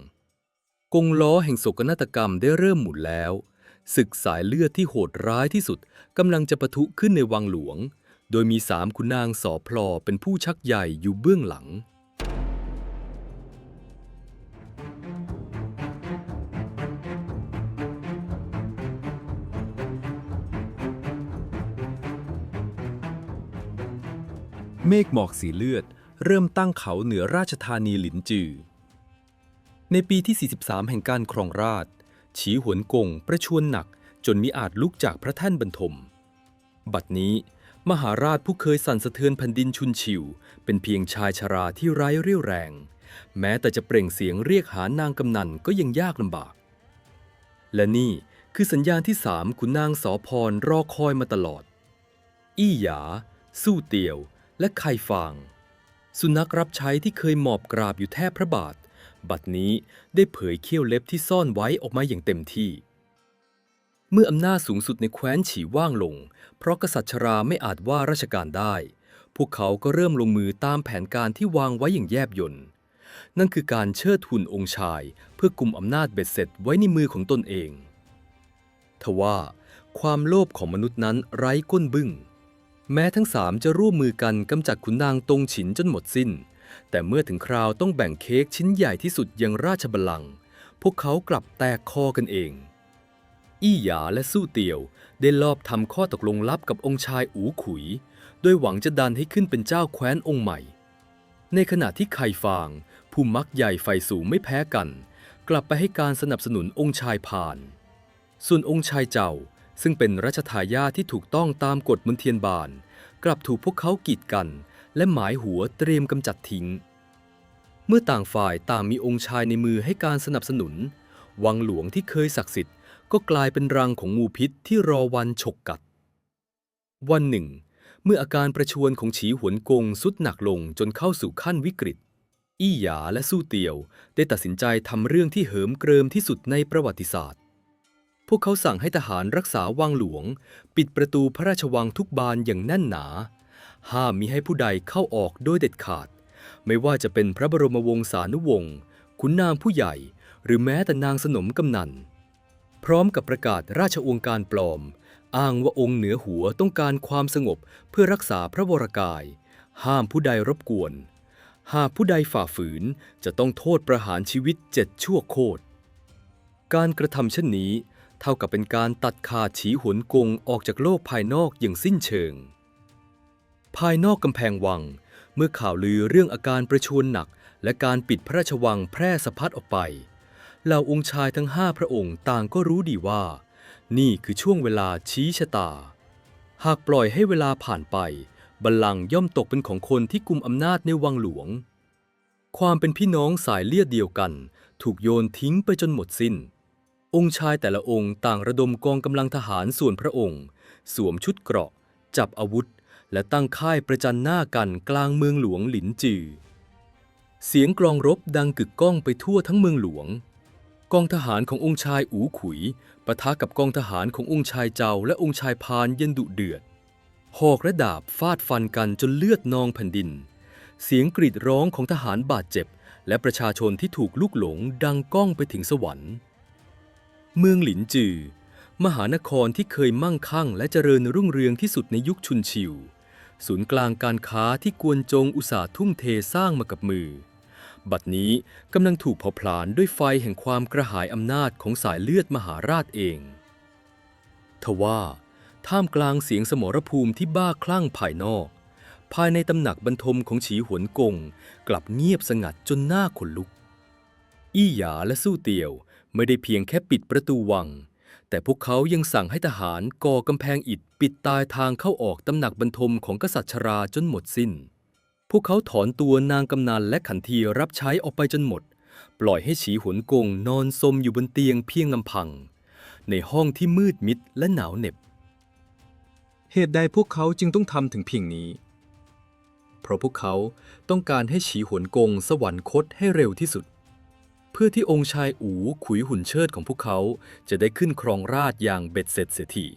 กงล้อแห่งโศกนาฏกรรมได้เริ่มหมุนแล้วศึกสายเลือดที่โหดร้ายที่สุดกำลังจะปะทุขึ้นในวังหลวงโดยมี3 ขุนนางสอพลอเป็นผู้ชักใหญ่อยู่เบื้องหลัง เมฆหมอกสีเลือดเริ่มตั้งเขาเหนือราชธานีหลินจือในปีที่ 43 แห่งการครองราชย์ฉีหวนกงประชวรหนักจนมิอาจลุกจากพระแท่นบรรทมบัดนี้มหาราชผู้เคยสั่นสะเทือนแผ่นดินชุนชิวเป็นเพียงชายชราที่ไร้เรี่ยวแรงแม้แต่จะเปล่งเสียงเรียกหานางกำนันก็ยังยากลำบากและนี่คือสัญญาณที่3ขุนนางสอพรรอคอยมาตลอดอี้หยาสู้เตียวและไข่ฟางสุนัขรับใช้ที่เคยหมอบกราบอยู่แทบพระบาทบัดนี้ได้เผยเขี้ยวเล็บที่ซ่อนไว้ออกมาอย่างเต็มที่เมื่ออำนาจสูงสุดในแคว้นฉีว่างลงเพราะกษัตริย์ชราไม่อาจว่าราชการได้พวกเขาก็เริ่มลงมือตามแผนการที่วางไว้อย่างแยบยลนั่นคือการเชิดหุ่นองค์ชายเพื่อกุมอำนาจเบ็ดเสร็จไว้ในมือของตนเองทว่าความโลภของมนุษย์นั้นไร้ก้นบึ้งแม้ทั้ง3จะร่วมมือกันกำจัดขุนนางตงฉินจนหมดสิ้นแต่เมื่อถึงคราวต้องแบ่งเค้กชิ้นใหญ่ที่สุดยังราชบัลลังก์พวกเขากลับแตกคอกันเองอี้หยาและสู้เตียวได้ลอบทำข้อตกลงลับกับองค์ชายอูขุยโดยหวังจะดันให้ขึ้นเป็นเจ้าแคว้นองค์ใหม่ในขณะที่ไข่ฟางผู้มักใหญ่ไฟสูงไม่แพ้กันกลับไปให้การสนับสนุนองค์ชายพานส่วนองค์ชายเจ้าซึ่งเป็นรัชทายาทที่ถูกต้องตามกฎมนเทียนบานกลับถูกพวกเขากีดกันและหมายหัวเตรียมกำจัดทิ้งเมื่อต่างฝ่ายต่างมีองค์ชายในมือให้การสนับสนุนวังหลวงที่เคยศักดิ์สิทธิ์ก็กลายเป็นรังของงูพิษที่รอวันฉกกัดวันหนึ่งเมื่ออาการประชวรของฉีหวนกงทรุดหนักลงจนเข้าสู่ขั้นวิกฤตอี้หยาและสู้เตียวได้ตัดสินใจทำเรื่องที่เหิมเกริมที่สุดในประวัติศาสตร์พวกเขาสั่งให้ทหารรักษาวังหลวงปิดประตูพระราชวังทุกบานอย่างแน่นหนาห้ามมิให้ผู้ใดเข้าออกโดยเด็ดขาดไม่ว่าจะเป็นพระบรมวงศานุวงศ์ขุนนางผู้ใหญ่หรือแม้แต่นางสนมกำนันพร้อมกับประกาศราชโองการปลอมอ้างว่าองค์เหนือหัวต้องการความสงบเพื่อรักษาพระวรกายห้ามผู้ใดรบกวนหากผู้ใดฝ่าฝืนจะต้องโทษประหารชีวิต7 ชั่วโคตรการกระทำเช่นนี้เท่ากับเป็นการตัดขาดฉีหวนกงออกจากโลกภายนอกอย่างสิ้นเชิงภายนอกกำแพงวังเมื่อข่าวลือเรื่องอาการประชวรหนักและการปิดพระราชวังแพร่สะพัดออกไปเหล่าองค์ชายทั้ง5 พระองค์ต่างก็รู้ดีว่านี่คือช่วงเวลาชี้ชะตาหากปล่อยให้เวลาผ่านไปบัลลังก์ย่อมตกเป็นของคนที่กุมอำนาจในวังหลวงความเป็นพี่น้องสายเลือดเดียวกันถูกโยนทิ้งไปจนหมดสิ้นองค์ชายแต่ละองค์ต่างระดมกองกำลังทหารส่วนพระองค์สวมชุดเกราะจับอาวุธและตั้งค่ายประจันหน้ากันกลางเมืองหลวงหลินจือเสียงกลองรบดังกึกก้องไปทั่วทั้งเมืองหลวงกองทหารขององค์ชายอูขุยปะทะกับกองทหารขององค์ชายเจ้าและองค์ชายพานยันดุเดือดหอกและดาบฟาดฟันกันจนเลือดนองแผ่นดินเสียงกรีดร้องของทหารบาดเจ็บและประชาชนที่ถูกลูกหลงดังก้องไปถึงสวรรค์เมืองหลินจือมหานครที่เคยมั่งคั่งและเจริญรุ่งเรืองที่สุดในยุคชุนชิวศูนย์กลางการค้าที่กวนจงอุตสาห์ทุ่มเทสร้างมากับมือบัดนี้กำลังถูกเผาผลาญด้วยไฟแห่งความกระหายอำนาจของสายเลือดมหาราชเองทว่าท่ามกลางเสียงสมรภูมิที่บ้าคลั่งภายนอกภายในตำหนักบรรทมของฉีหวนกงกลับเงียบสงัดจนน่าขนลุกอี้หยาและสู้เตียวไม่ได้เพียงแค่ปิดประตูวังแต่พวกเขายังสั่งให้ทหารก่อกำแพงอิฐปิดตายทางเข้าออกตำหนักบรรทมของกษัตริย์ชราจนหมดสิ้นพวกเขาถอนตัวนางกำนันและขันทีรับใช้ออกไปจนหมดปล่อยให้ฉีหวนกงนอนซมอยู่บนเตียงเพียงลำพังในห้องที่มืดมิดและหนาวเหน็บเหตุใดพวกเขาจึงต้องทำถึงเพียงนี้เพราะพวกเขาต้องการให้ฉีหวนกงสวรรคตให้เร็วที่สุดเพื่อที่องค์ชายอูขุยหุ่นเชิดของพวกเขาจะได้ขึ้นครองราชย์อย่างเบ็ดเสร็จเสียที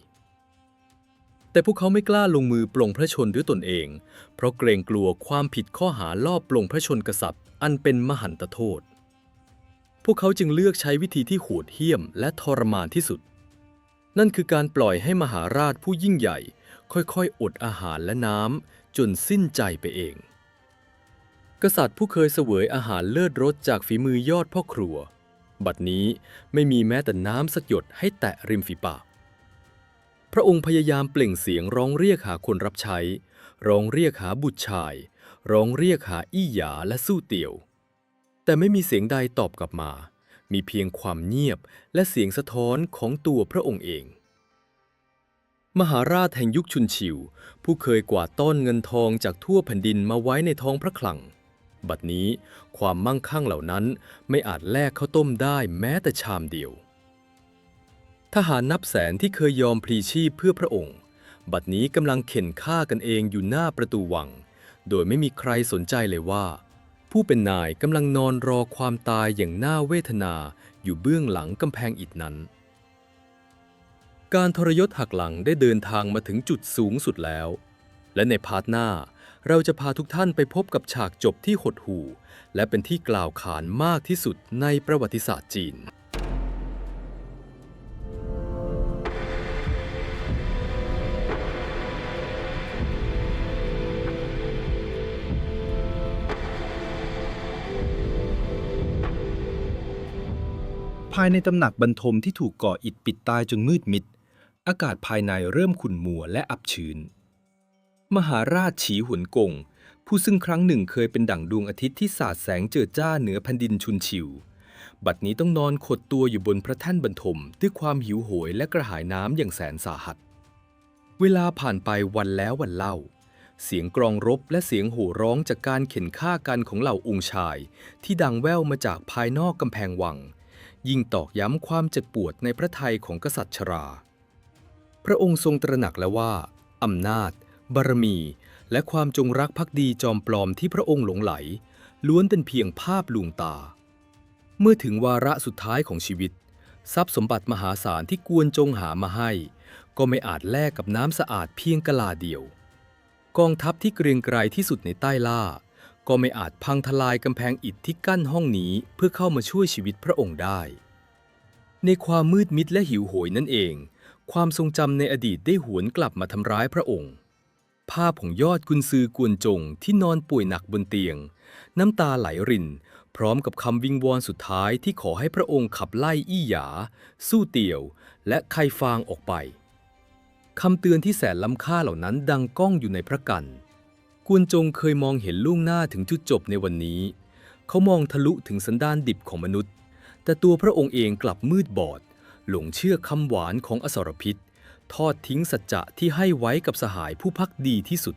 แต่พวกเขาไม่กล้าลงมือปลงพระชนด้วยตนเองเพราะเกรงกลัวความผิดข้อหาลอบปลงพระชนกษัตริย์อันเป็นมหันตโทษพวกเขาจึงเลือกใช้วิธีที่โหดเหี้ยมและทรมานที่สุดนั่นคือการปล่อยให้มหาราชผู้ยิ่งใหญ่ค่อยๆอดอาหารและน้ำจนสิ้นใจไปเองกษัตริย์ผู้เคยเสวยอาหารเลิศรสจากฝีมือยอดพ่อครัวบัดนี้ไม่มีแม้แต่น้ำสักหยดให้แตะริมฝีปากพระองค์พยายามเปล่งเสียงร้องเรียกหาคนรับใช้ ร้องเรียกหาบุตรชายร้องเรียกหาอี้หยาและสู้เตี่ยวแต่ไม่มีเสียงใดตอบกลับมามีเพียงความเงียบและเสียงสะท้อนของตัวพระองค์เองมหาราชแห่งยุคชุนชิวผู้เคยกวาดต้อนเงินทองจากทั่วแผ่นดินมาไว้ในท้องพระคลังบัดนี้ความมั่งคั่งเหล่านั้นไม่อาจแลกข้าวต้มได้แม้แต่ชามเดียวทหารนับแสนที่เคยยอมพลีชีพเพื่อพระองค์บัดนี้กำลังเข็นฆ่ากันเองอยู่หน้าประตูวังโดยไม่มีใครสนใจเลยว่าผู้เป็นนายกำลังนอนรอความตายอย่างน่าเวทนาอยู่เบื้องหลังกำแพงอิฐนั้นการทรยศหักหลังได้เดินทางมาถึงจุดสูงสุดแล้วและในพาร์ทหน้าเราจะพาทุกท่านไปพบกับฉากจบที่หดหู่และเป็นที่กล่าวขานมากที่สุดในประวัติศาสตร์จีนภายในตำหนักบรรทมที่ถูกก่ออิฐปิดตายจนมืดมิดอากาศภายในเริ่มขุ่นมัวและอับชื้นมหาราชฉีหวนกงผู้ซึ่งครั้งหนึ่งเคยเป็นดั่งดวงอาทิตย์ที่สาดแสงเจิดจ้าเหนือแผ่นดินชุนชิวบัดนี้ต้องนอนขดตัวอยู่บนพระแท่นบรรทมด้วยความหิวโหยและกระหายน้ำอย่างแสนสาหัสเวลาผ่านไปวันแล้ววันเล่าเสียงกลองรบและเสียงโห่ร้องจากการเข็นฆ่ากันของเหล่าองค์ชายที่ดังแว่วมาจากภายนอกกำแพงวังยิ่งตอกย้ำความเจ็บปวดในพระทัยของกษัตริย์ชราพระองค์ทรงตระหนักแล้วว่าอำนาจบารมีและความจงรักภักดีจอมปลอมที่พระองค์หลงไหลล้วนเป็นเพียงภาพลวงตาเมื่อถึงวาระสุดท้ายของชีวิตทรัพย์สมบัติมหาศาลที่กวนจงหามาให้ก็ไม่อาจแลกกับน้ำสะอาดเพียงกะลาเดียวกองทัพที่เกรียงไกรที่สุดในใต้ล่าก็ไม่อาจพังทลายกำแพงอิฐที่กั้นห้องนี้เพื่อเข้ามาช่วยชีวิตพระองค์ได้ในความมืดมิดและหิวโหยนั่นเองความทรงจำในอดีตได้หวนกลับมาทำร้ายพระองค์ภาพของยอดกุนซือกวนจงที่นอนป่วยหนักบนเตียงน้ำตาไหลรินพร้อมกับคำวิงวอนสุดท้ายที่ขอให้พระองค์ขับไล่อี้หยาสู้เตี่ยวและไคฟางออกไปคำเตือนที่แสนล้ำค่าเหล่านั้นดังก้องอยู่ในพระกันกวนจงเคยมองเห็นล่วงหน้าถึงจุดจบในวันนี้เขามองทะลุถึงสันดานดิบของมนุษย์แต่ตัวพระองค์เองกลับมืดบอดหลงเชื่อคำหวานของอสรพิษทอดทิ้งสัจจะที่ให้ไว้กับสหายผู้ภักดีที่สุด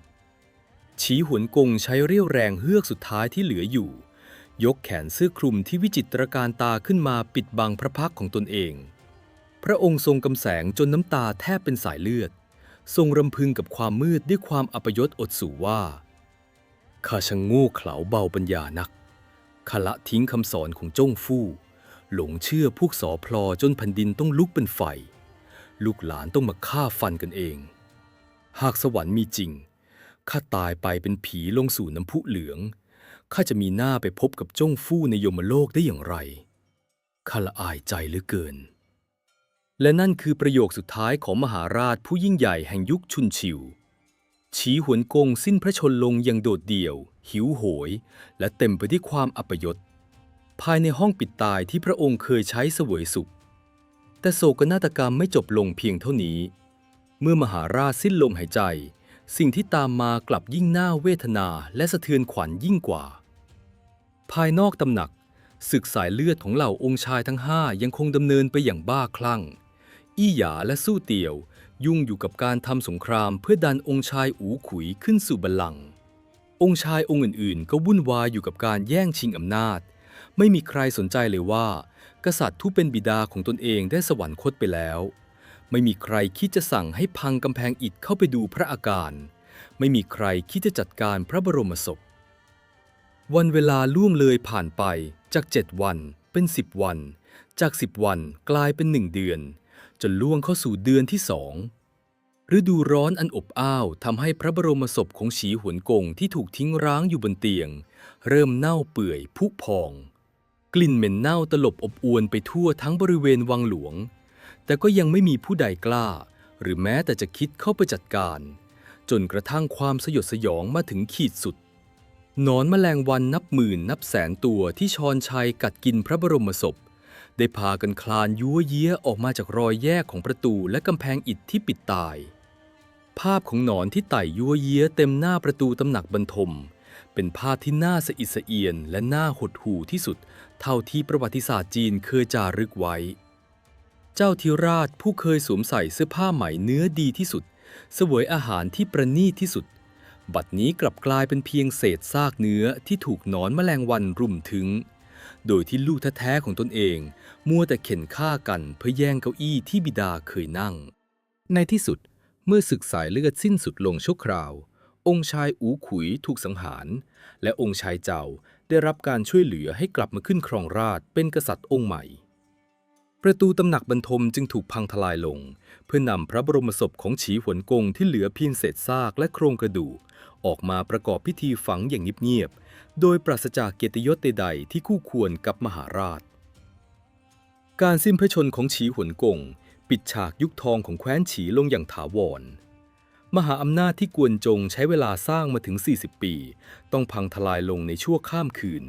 ฉีหวนกงใช้เรี่ยวแรงเฮือกสุดท้ายที่เหลืออยู่ยกแขนเสื้อคลุมที่วิจิตรการตาขึ้นมาปิดบังพระพักของตนเองพระองค์ทรงกำแสงจนน้ำตาแทบเป็นสายเลือดทรงรำพึงกับความมืดด้วยความอัปยศอดสูว่าข้าช่างโง่เขลาเบาปัญญานักข้าละทิ้งคำสอนของจ้งฟู่หลงเชื่อพวกสอพลอจนแผ่นดินต้องลุกเป็นไฟลูกหลานต้องมาฆ่าฟันกันเองหากสวรรค์มีจริงข้าตายไปเป็นผีลงสู่น้ำพุเหลืองข้าจะมีหน้าไปพบกับจ้งฟู่ในยมโลกได้อย่างไรข้าละอายใจเหลือเกินและนั่นคือประโยคสุดท้ายของมหาราชผู้ยิ่งใหญ่แห่งยุคชุนชิวฉีหวนกงสิ้นพระชนลงอย่างโดดเดี่ยวหิวโหยและเต็มไปด้วยความอัปยศภายในห้องปิดตายที่พระองค์เคยใช้เสวยสุขแต่โศกนาฏกรรมไม่จบลงเพียงเท่านี้เมื่อมหาราชสิ้นลมหายใจสิ่งที่ตามมากลับยิ่งน่าเวทนาและสะเทือนขวัญยิ่งกว่าภายนอกตำหนักศึกสายเลือดของเหล่าองค์ชายทั้ง5ยังคงดำเนินไปอย่างบ้าคลั่งอี้หยาและสู้เตี่ยวยุ่งอยู่กับการทำสงครามเพื่อดันองค์ชายอูขุยขึ้นสู่บัลลังก์องค์ชายองค์อื่นๆก็วุ่นวายอยู่กับการแย่งชิงอำนาจไม่มีใครสนใจเลยว่ากษัตริย์ผู้เป็นบิดาของตนเองได้สวรรคตไปแล้วไม่มีใครคิดจะสั่งให้พังกำแพงอิฐเข้าไปดูพระอาการไม่มีใครคิดจะจัดการพระบรมศพวันเวลาล่วงเลยผ่านไปจาก7 วันเป็น10 วันจาก10 วันกลายเป็น1 เดือนจนล่วงเข้าสู่เดือนที่2ฤดูร้อนอันอบอ้าวทำให้พระบรมศพของฉีหวนกงที่ถูกทิ้งร้างอยู่บนเตียงเริ่มเน่าเปื่อยผุพองกลิ่นเหม็นเน่าตลบอบอวนไปทั่วทั้งบริเวณวังหลวงแต่ก็ยังไม่มีผู้ใดกล้าหรือแม้แต่จะคิดเข้าไปจัดการจนกระทั่งความสยดสยองมาถึงขีดสุดหนอนแมลงวันนับหมื่นนับแสนตัวที่ชอนชัยกัดกินพระบรมศพได้พากันคลานยั้วเยี้ยออกมาจากรอยแยกของประตูและกำแพงอิฐที่ปิดตายภ ภาพของหนอนที่ไต่ยั่วเยี้ยเต็มหน้าประตูตำหนักบรรทมเป็นภาพที่น่าสะอิดสะเอียนและน่าหดหู่ที่สุดเท่าที่ประวัติศาสตร์จีนเคยจารึกไว้ เจ้าธิราชผู้เคยสวมใส่เสื้อผ้าไหมเนื้อดีที่สุดเสวยอาหารที่ประณีตที่สุดบัดนี้กลับกลายเป็นเพียงเศษซากเนื้อที่ถูกหนอนแมลงวันรุมถึงโดยที่ลูกแท้ๆของตนเองมัวแต่เข็นฆ่ากันเพื่อแย่งเก้าอี้ที่บิดาเคยนั่งในที่สุดเมื่อศึกสายเลือดสิ้นสุดลงชั่วคราวองค์ชายอูขุยถูกสังหารและองค์ชายเจ้าได้รับการช่วยเหลือให้กลับมาขึ้นครองราชย์เป็นกษัตริย์องค์ใหม่ประตูตำหนักบรรทมจึงถูกพังทลายลงเพื่อนำพระบรมศพของฉีหวนกงที่เหลือเพียงเศษซากและโครงกระดูกออกมาประกอบพิธีฝังอย่างเงียบๆโดยปราศจากเกียรติยศใดๆที่คู่ควรกับมหาราชการสิ้นพระชนม์ของฉีหวนกงปิดฉากยุคทองของแคว้นฉีลงอย่างถาวรมหาอำนาจที่กวนจงใช้เวลาสร้างมาถึง40 ปีต้องพังทลายลงในชั่วข้ามคืน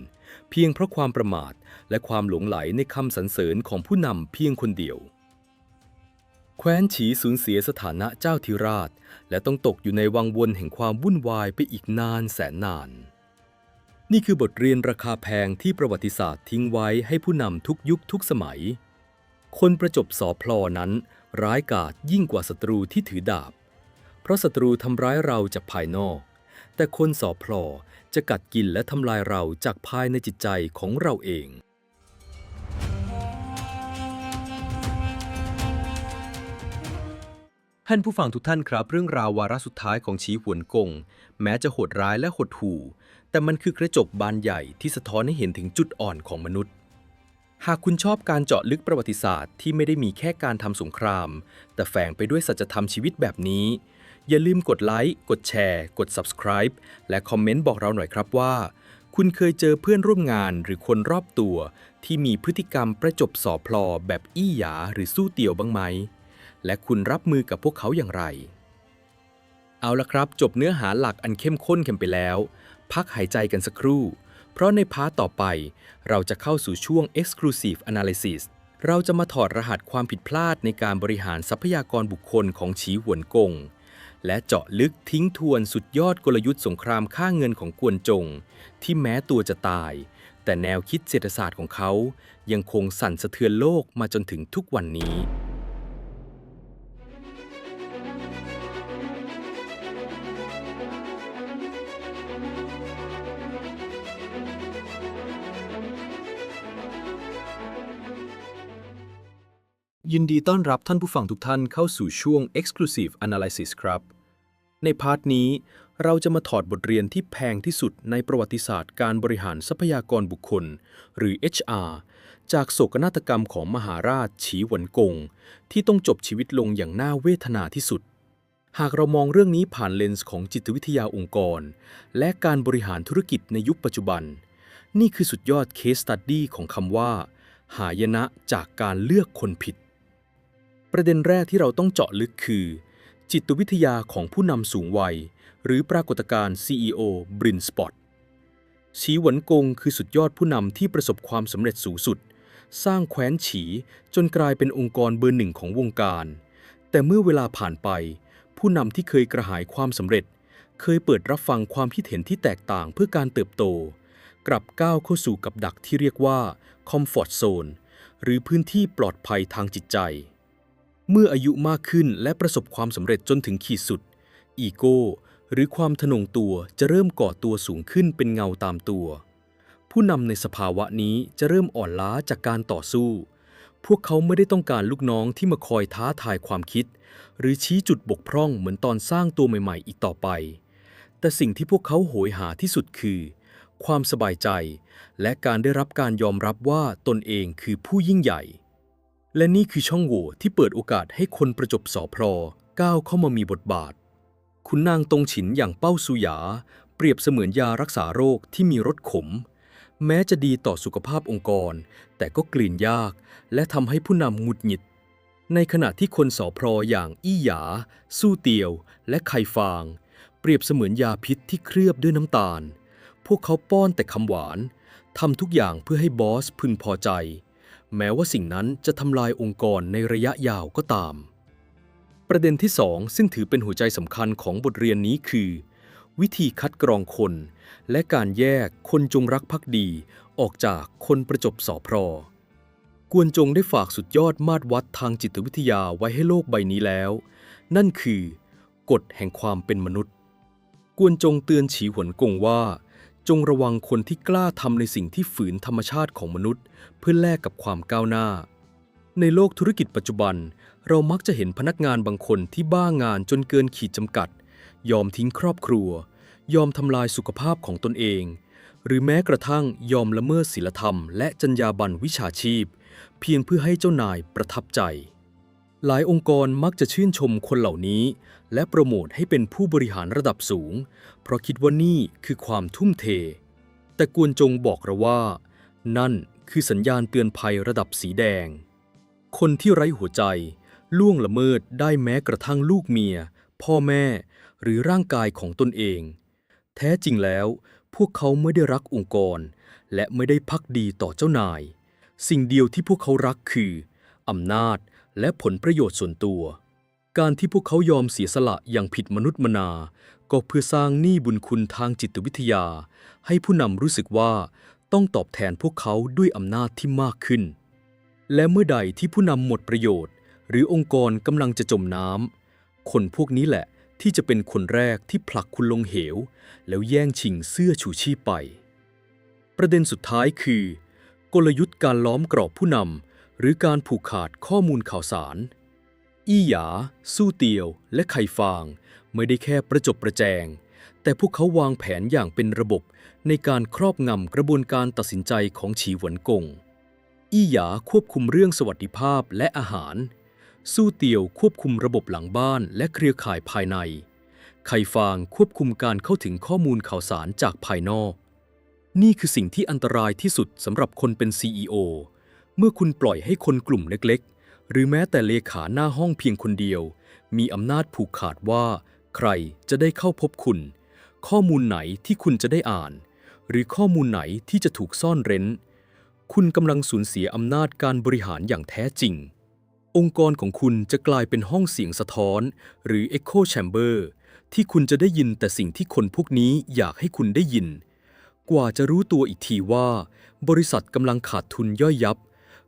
เพียงเพราะความประมาทและความหลงไหลในคำสรรเสริญของผู้นำเพียงคนเดียวแคว้นฉีสูญเสียสถานะเจ้าธิราชและต้องตกอยู่ในวังวนแห่งความวุ่นวายไปอีกนานแสนนานนี่คือบทเรียนราคาแพงที่ประวัติศาสตร์ทิ้งไว้ให้ผู้นำทุกยุคทุกสมัยคนประจบสอพลอนั้นร้ายกาจยิ่งกว่าศัตรูที่ถือดาบเพราะศัตรูทำร้ายเราจากภายนอกแต่คนสอพลอจะกัดกินและทำลายเราจากภายในจิตใจของเราเองท่านผู้ฟังทุกท่านครับเรื่องราววาระสุดท้ายของฉีหวนกงแม้จะโหดร้ายและหดหู่แต่มันคือกระจกบานใหญ่ที่สะท้อนให้เห็นถึงจุดอ่อนของมนุษย์หากคุณชอบการเจาะลึกประวัติศาสตร์ที่ไม่ได้มีแค่การทำสงครามแต่แฝงไปด้วยสัจธรรมชีวิตแบบนี้อย่าลืมกดไลค์กดแชร์กด Subscribe และคอมเมนต์บอกเราหน่อยครับว่าคุณเคยเจอเพื่อนร่วมงานหรือคนรอบตัวที่มีพฤติกรรมประจบสอพลอแบบอี้หยาหรือสู้เตี่ยวบ้างไหมและคุณรับมือกับพวกเขาอย่างไรเอาละครับจบเนื้อหาหลักอันเข้มข้นกันไปแล้วพักหายใจกันสักครู่เพราะในพาร์ทต่อไปเราจะเข้าสู่ช่วง Exclusive Analysis เราจะมาถอดรหัสความผิดพลาดในการบริหารทรัพยากรบุคคลของฉีหวนกงและเจาะลึกทิ้งทวนสุดยอดกลยุทธ์สงครามค่าเงินของกวนจงที่แม้ตัวจะตายแต่แนวคิดเศรษฐศาสตร์ของเขายังคงสั่นสะเทือนโลกมาจนถึงทุกวันนี้ยินดีต้อนรับท่านผู้ฟังทุกท่านเข้าสู่ช่วง Exclusive Analysis ครับในพาร์ทนี้เราจะมาถอดบทเรียนที่แพงที่สุดในประวัติศาสตร์การบริหารทรัพยากรบุคคลหรือ HR จากโศกนาฏกรรมของมหาราชฉีหวนกงที่ต้องจบชีวิตลงอย่างน่าเวทนาที่สุดหากเรามองเรื่องนี้ผ่านเลนส์ของจิตวิทยาองค์กรและการบริหารธุรกิจในยุคปัจจุบันนี่คือสุดยอด Case Study ของคำว่าหายนะจากการเลือกคนผิดประเด็นแรกที่เราต้องเจาะลึกคือจิตวิทยาของผู้นำสูงวัยหรือปรากฏการณ์ CEO Blind Spot ฉีหวนกงคือสุดยอดผู้นำที่ประสบความสำเร็จสูงสุดสร้างแคว้นฉีจนกลายเป็นองค์กรเบอร์หนึ่งของวงการแต่เมื่อเวลาผ่านไปผู้นำที่เคยกระหายความสำเร็จเคยเปิดรับฟังความคิดเห็นที่แตกต่างเพื่อการเติบโตกลับก้าวเข้าสู่กับดักที่เรียกว่า Comfort Zone หรือพื้นที่ปลอดภัยทางจิตใจเมื่ออายุมากขึ้นและประสบความสำเร็จจนถึงขีดสุดอีโก้หรือความทะนงตัวจะเริ่มก่อตัวสูงขึ้นเป็นเงาตามตัวผู้นำในสภาวะนี้จะเริ่มอ่อนล้าจากการต่อสู้พวกเขาไม่ได้ต้องการลูกน้องที่มาคอยท้าทายความคิดหรือชี้จุดบกพร่องเหมือนตอนสร้างตัวใหม่ๆอีกต่อไปแต่สิ่งที่พวกเขาโหยหาที่สุดคือความสบายใจและการได้รับการยอมรับว่าตนเองคือผู้ยิ่งใหญ่และนี่คือช่องโหว่ที่เปิดโอกาสให้คนประจบสอพลอก้าวเข้ามามีบทบาทขุนนางตงฉินอย่างเป้าซูหยาเปรียบเสมือนยารักษาโรคที่มีรสขมแม้จะดีต่อสุขภาพองค์กรแต่ก็กลืนยากและทำให้ผู้นำหงุดหงิดในขณะที่คนสอพลออย่างอี้หยาสู้เตียวและไคฟางเปรียบเสมือนยาพิษที่เคลือบด้วยน้ำตาลพวกเขาป้อนแต่คำหวานทำทุกอย่างเพื่อให้บอสพึงพอใจแม้ว่าสิ่งนั้นจะทำลายองค์กรในระยะยาวก็ตามป ประเด็นที่2ซึ่งถือเป็นหัวใจสำคัญของบทเรียนนี้คือวิธีคัดกรองคนและการแยกคนจงรักภักดีออกจากคนประจบสอพรกวนจงได้ฝากสุดยอดมาตรวัดทางจิตวิทยาไว้ให้โลกใบนี้แล้วนั่นคือกฎแห่งความเป็นมนุษย์กวนจงเตือนฉีหวนกงว่าจงระวังคนที่กล้าทำในสิ่งที่ฝืนธรรมชาติของมนุษย์เพื่อแลกกับความก้าวหน้าในโลกธุรกิจปัจจุบันเรามักจะเห็นพนักงานบางคนที่บ้างานจนเกินขีดจำกัดยอมทิ้งครอบครัวยอมทำลายสุขภาพของตนเองหรือแม้กระทั่งยอมละเมิดศีลธรรมและจรรยาบรรณวิชาชีพเพียงเพื่อให้เจ้านายประทับใจหลายองค์กรมักจะชื่นชมคนเหล่านี้และโปรโมทให้เป็นผู้บริหารระดับสูงเพราะคิดว่านี่คือความทุ่มเทแต่กวนจงบอกเราว่านั่นคือสัญญาณเตือนภัยระดับสีแดงคนที่ไร้หัวใจล่วงละเมิดได้แม้กระทั่งลูกเมียพ่อแม่หรือร่างกายของตนเองแท้จริงแล้วพวกเขาไม่ได้รักองค์กรและไม่ได้ภักดีต่อเจ้านายสิ่งเดียวที่พวกเขารักคืออำนาจและผลประโยชน์ส่วนตัวการที่พวกเขายอมเสียสละอย่างผิดมนุษย์มนาก็เพื่อสร้างหนี้บุญคุณทางจิตวิทยาให้ผู้นำรู้สึกว่าต้องตอบแทนพวกเขาด้วยอำนาจที่มากขึ้นและเมื่อใดที่ผู้นำหมดประโยชน์หรือองค์กรกำลังจะจมน้ำคนพวกนี้แหละที่จะเป็นคนแรกที่ผลักคุณลงเหวแล้วแย่งชิงเสื้อชูชีพไปประเด็นสุดท้ายคือกลยุทธ์การล้อมกรอบผู้นำหรือการผูกขาดข้อมูลข่าวสารอี้หยาสู้เตียวและไข่ฟางไม่ได้แค่ประจบประแจงแต่พวกเขาวางแผนอย่างเป็นระบบในการครอบงำกระบวนการตัดสินใจของฉีหวนกงอี้หยาควบคุมเรื่องสวัสดิภาพและอาหารสู้เตียวควบคุมระบบหลังบ้านและเครือข่ายภายในไข่ฟางควบคุมการเข้าถึงข้อมูลข่าวสารจากภายนอกนี่คือสิ่งที่อันตรายที่สุดสำหรับคนเป็น CEO เมื่อคุณปล่อยให้คนกลุ่มเล็กๆหรือแม้แต่เลขาหน้าห้องเพียงคนเดียวมีอำนาจผูกขาดว่าใครจะได้เข้าพบคุณข้อมูลไหนที่คุณจะได้อ่านหรือข้อมูลไหนที่จะถูกซ่อนเร้นคุณกำลังสูญเสียอำนาจการบริหารอย่างแท้จริงองค์กรของคุณจะกลายเป็นห้องเสียงสะท้อนหรือ Echo Chamber ที่คุณจะได้ยินแต่สิ่งที่คนพวกนี้อยากให้คุณได้ยินกว่าจะรู้ตัวอีกทีว่าบริษัทกำลังขาดทุนย่อยยับ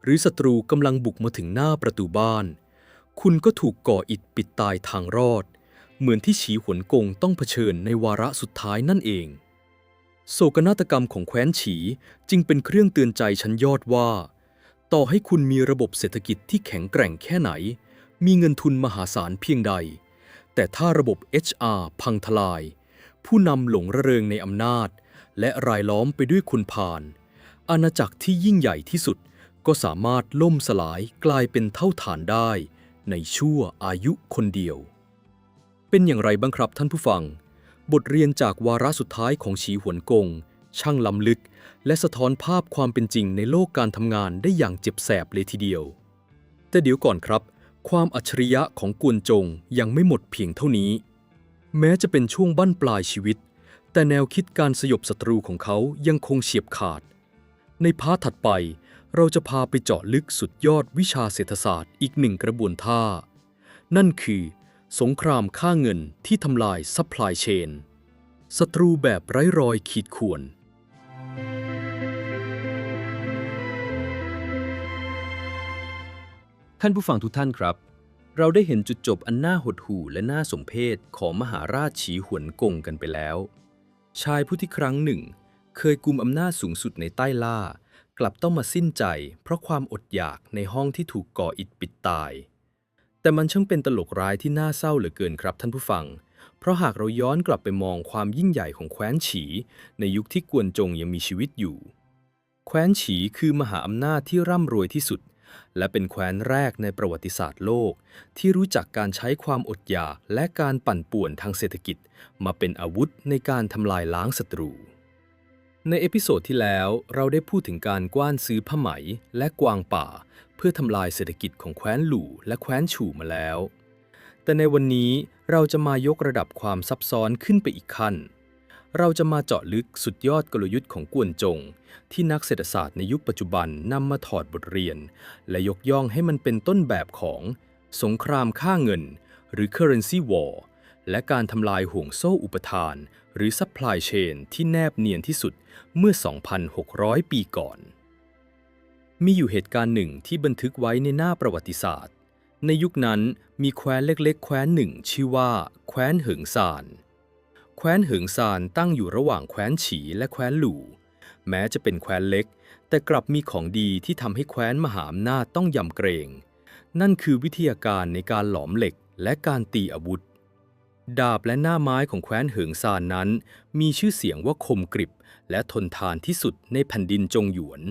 หรือศัตรูกำลังบุกมาถึงหน้าประตูบ้านคุณก็ถูกก่ออิฐปิดตายทางรอดเหมือนที่ฉีหวนกงต้องเผชิญในวาระสุดท้ายนั่นเองโศกนาฏกรรมของแคว้นฉีจึงเป็นเครื่องเตือนใจชั้นยอดว่าต่อให้คุณมีระบบเศรษฐกิจที่แข็งแกร่งแค่ไหนมีเงินทุนมหาศาลเพียงใดแต่ถ้าระบบ HR พังทลายผู้นำหลงระเริงในอำนาจและรายล้อมไปด้วยคนพาลอาณาจักรที่ยิ่งใหญ่ที่สุดก็สามารถล่มสลายกลายเป็นเท่าฐานได้ในชั่วอายุคนเดียวเป็นอย่างไรบ้างครับท่านผู้ฟังบทเรียนจากวาระสุดท้ายของฉีหวนกงช่างล้ำลึกและสะท้อนภาพความเป็นจริงในโลกการทำงานได้อย่างเจ็บแสบเลยทีเดียวแต่เดี๋ยวก่อนครับความอัจฉริยะของกวนจงยังไม่หมดเพียงเท่านี้แม้จะเป็นช่วงบั้นปลายชีวิตแต่แนวคิดการสยบศัตรูของเขายังคงเฉียบขาดในพาร์ทถัดไปเราจะพาไปเจาะลึกสุดยอดวิชาเศรษฐศาสตร์อีกหนึ่งกระบวนท่านั่นคือสงครามค่าเงินที่ทำลายซัพพลายเชนศัตรูแบบไร้รอยขีดข่วนท่านผู้ฟังทุกท่านครับเราได้เห็นจุดจบอันน่าหดหู่และน่าสมเพชของมหาราชฉีหวนกงกันไปแล้วชายผู้ที่ครั้งหนึ่งเคยกุมอำนาจสูงสุดในใต้ล่ากลับต้องมาสิ้นใจเพราะความอดอยากในห้องที่ถูกก่ออิฐปิดตายแต่มันช่างเป็นตลกร้ายที่น่าเศร้าเหลือเกินครับท่านผู้ฟังเพราะหากเราย้อนกลับไปมองความยิ่งใหญ่ของแคว้นฉีในยุคที่กวนจงยังมีชีวิตอยู่แคว้นฉีคือมหาอำนาจที่ร่ำรวยที่สุดและเป็นแคว้นแรกในประวัติศาสตร์โลกที่รู้จักการใช้ความอดอยากและการปั่นป่วนทางเศรษฐกิจมาเป็นอาวุธในการทำลายล้างศัตรูในเอพิโซดที่แล้วเราได้พูดถึงการกว้านซื้อผ้าไหมและกวางป่าเพื่อทำลายเศรษฐกิจของแคว้นหลู่และแคว้นฉู่มาแล้วแต่ในวันนี้เราจะมายกระดับความซับซ้อนขึ้นไปอีกขั้นเราจะมาเจาะลึกสุดยอดกลยุทธ์ของกวนจงที่นักเศรษฐศาสตร์ในยุคปัจจุบันนำมาถอดบทเรียนและยกย่องให้มันเป็นต้นแบบของสงครามค่าเงิน หรือ currency war และการทำลายห่วงโซ่อุปทานหรือ supply chain ที่แนบเนียนที่สุดเมื่อ 2,600 ปีก่อน มีอยู่เหตุการณ์หนึ่งที่บันทึกไว้ในหน้าประวัติศาสตร์ในยุคนั้นมีแคว้นเล็กๆแคว้นหนึ่งชื่อว่าแคว้นเหิงซานแคว้นเหิงซานตั้งอยู่ระหว่างแคว้นฉีและแคว้นหลู่แม้จะเป็นแคว้นเล็กแต่กลับมีของดีที่ทำให้แคว้นมหาอำนาจต้องยำเกรงนั่นคือวิทยาการในการหลอมเหล็กและการตีอาวุธดาบและหน้าไม้ของแคว้นเหิงซานนั้นมีชื่อเสียงว่าคมกริบและทนทานที่สุดในแผ่นดินจงหยวน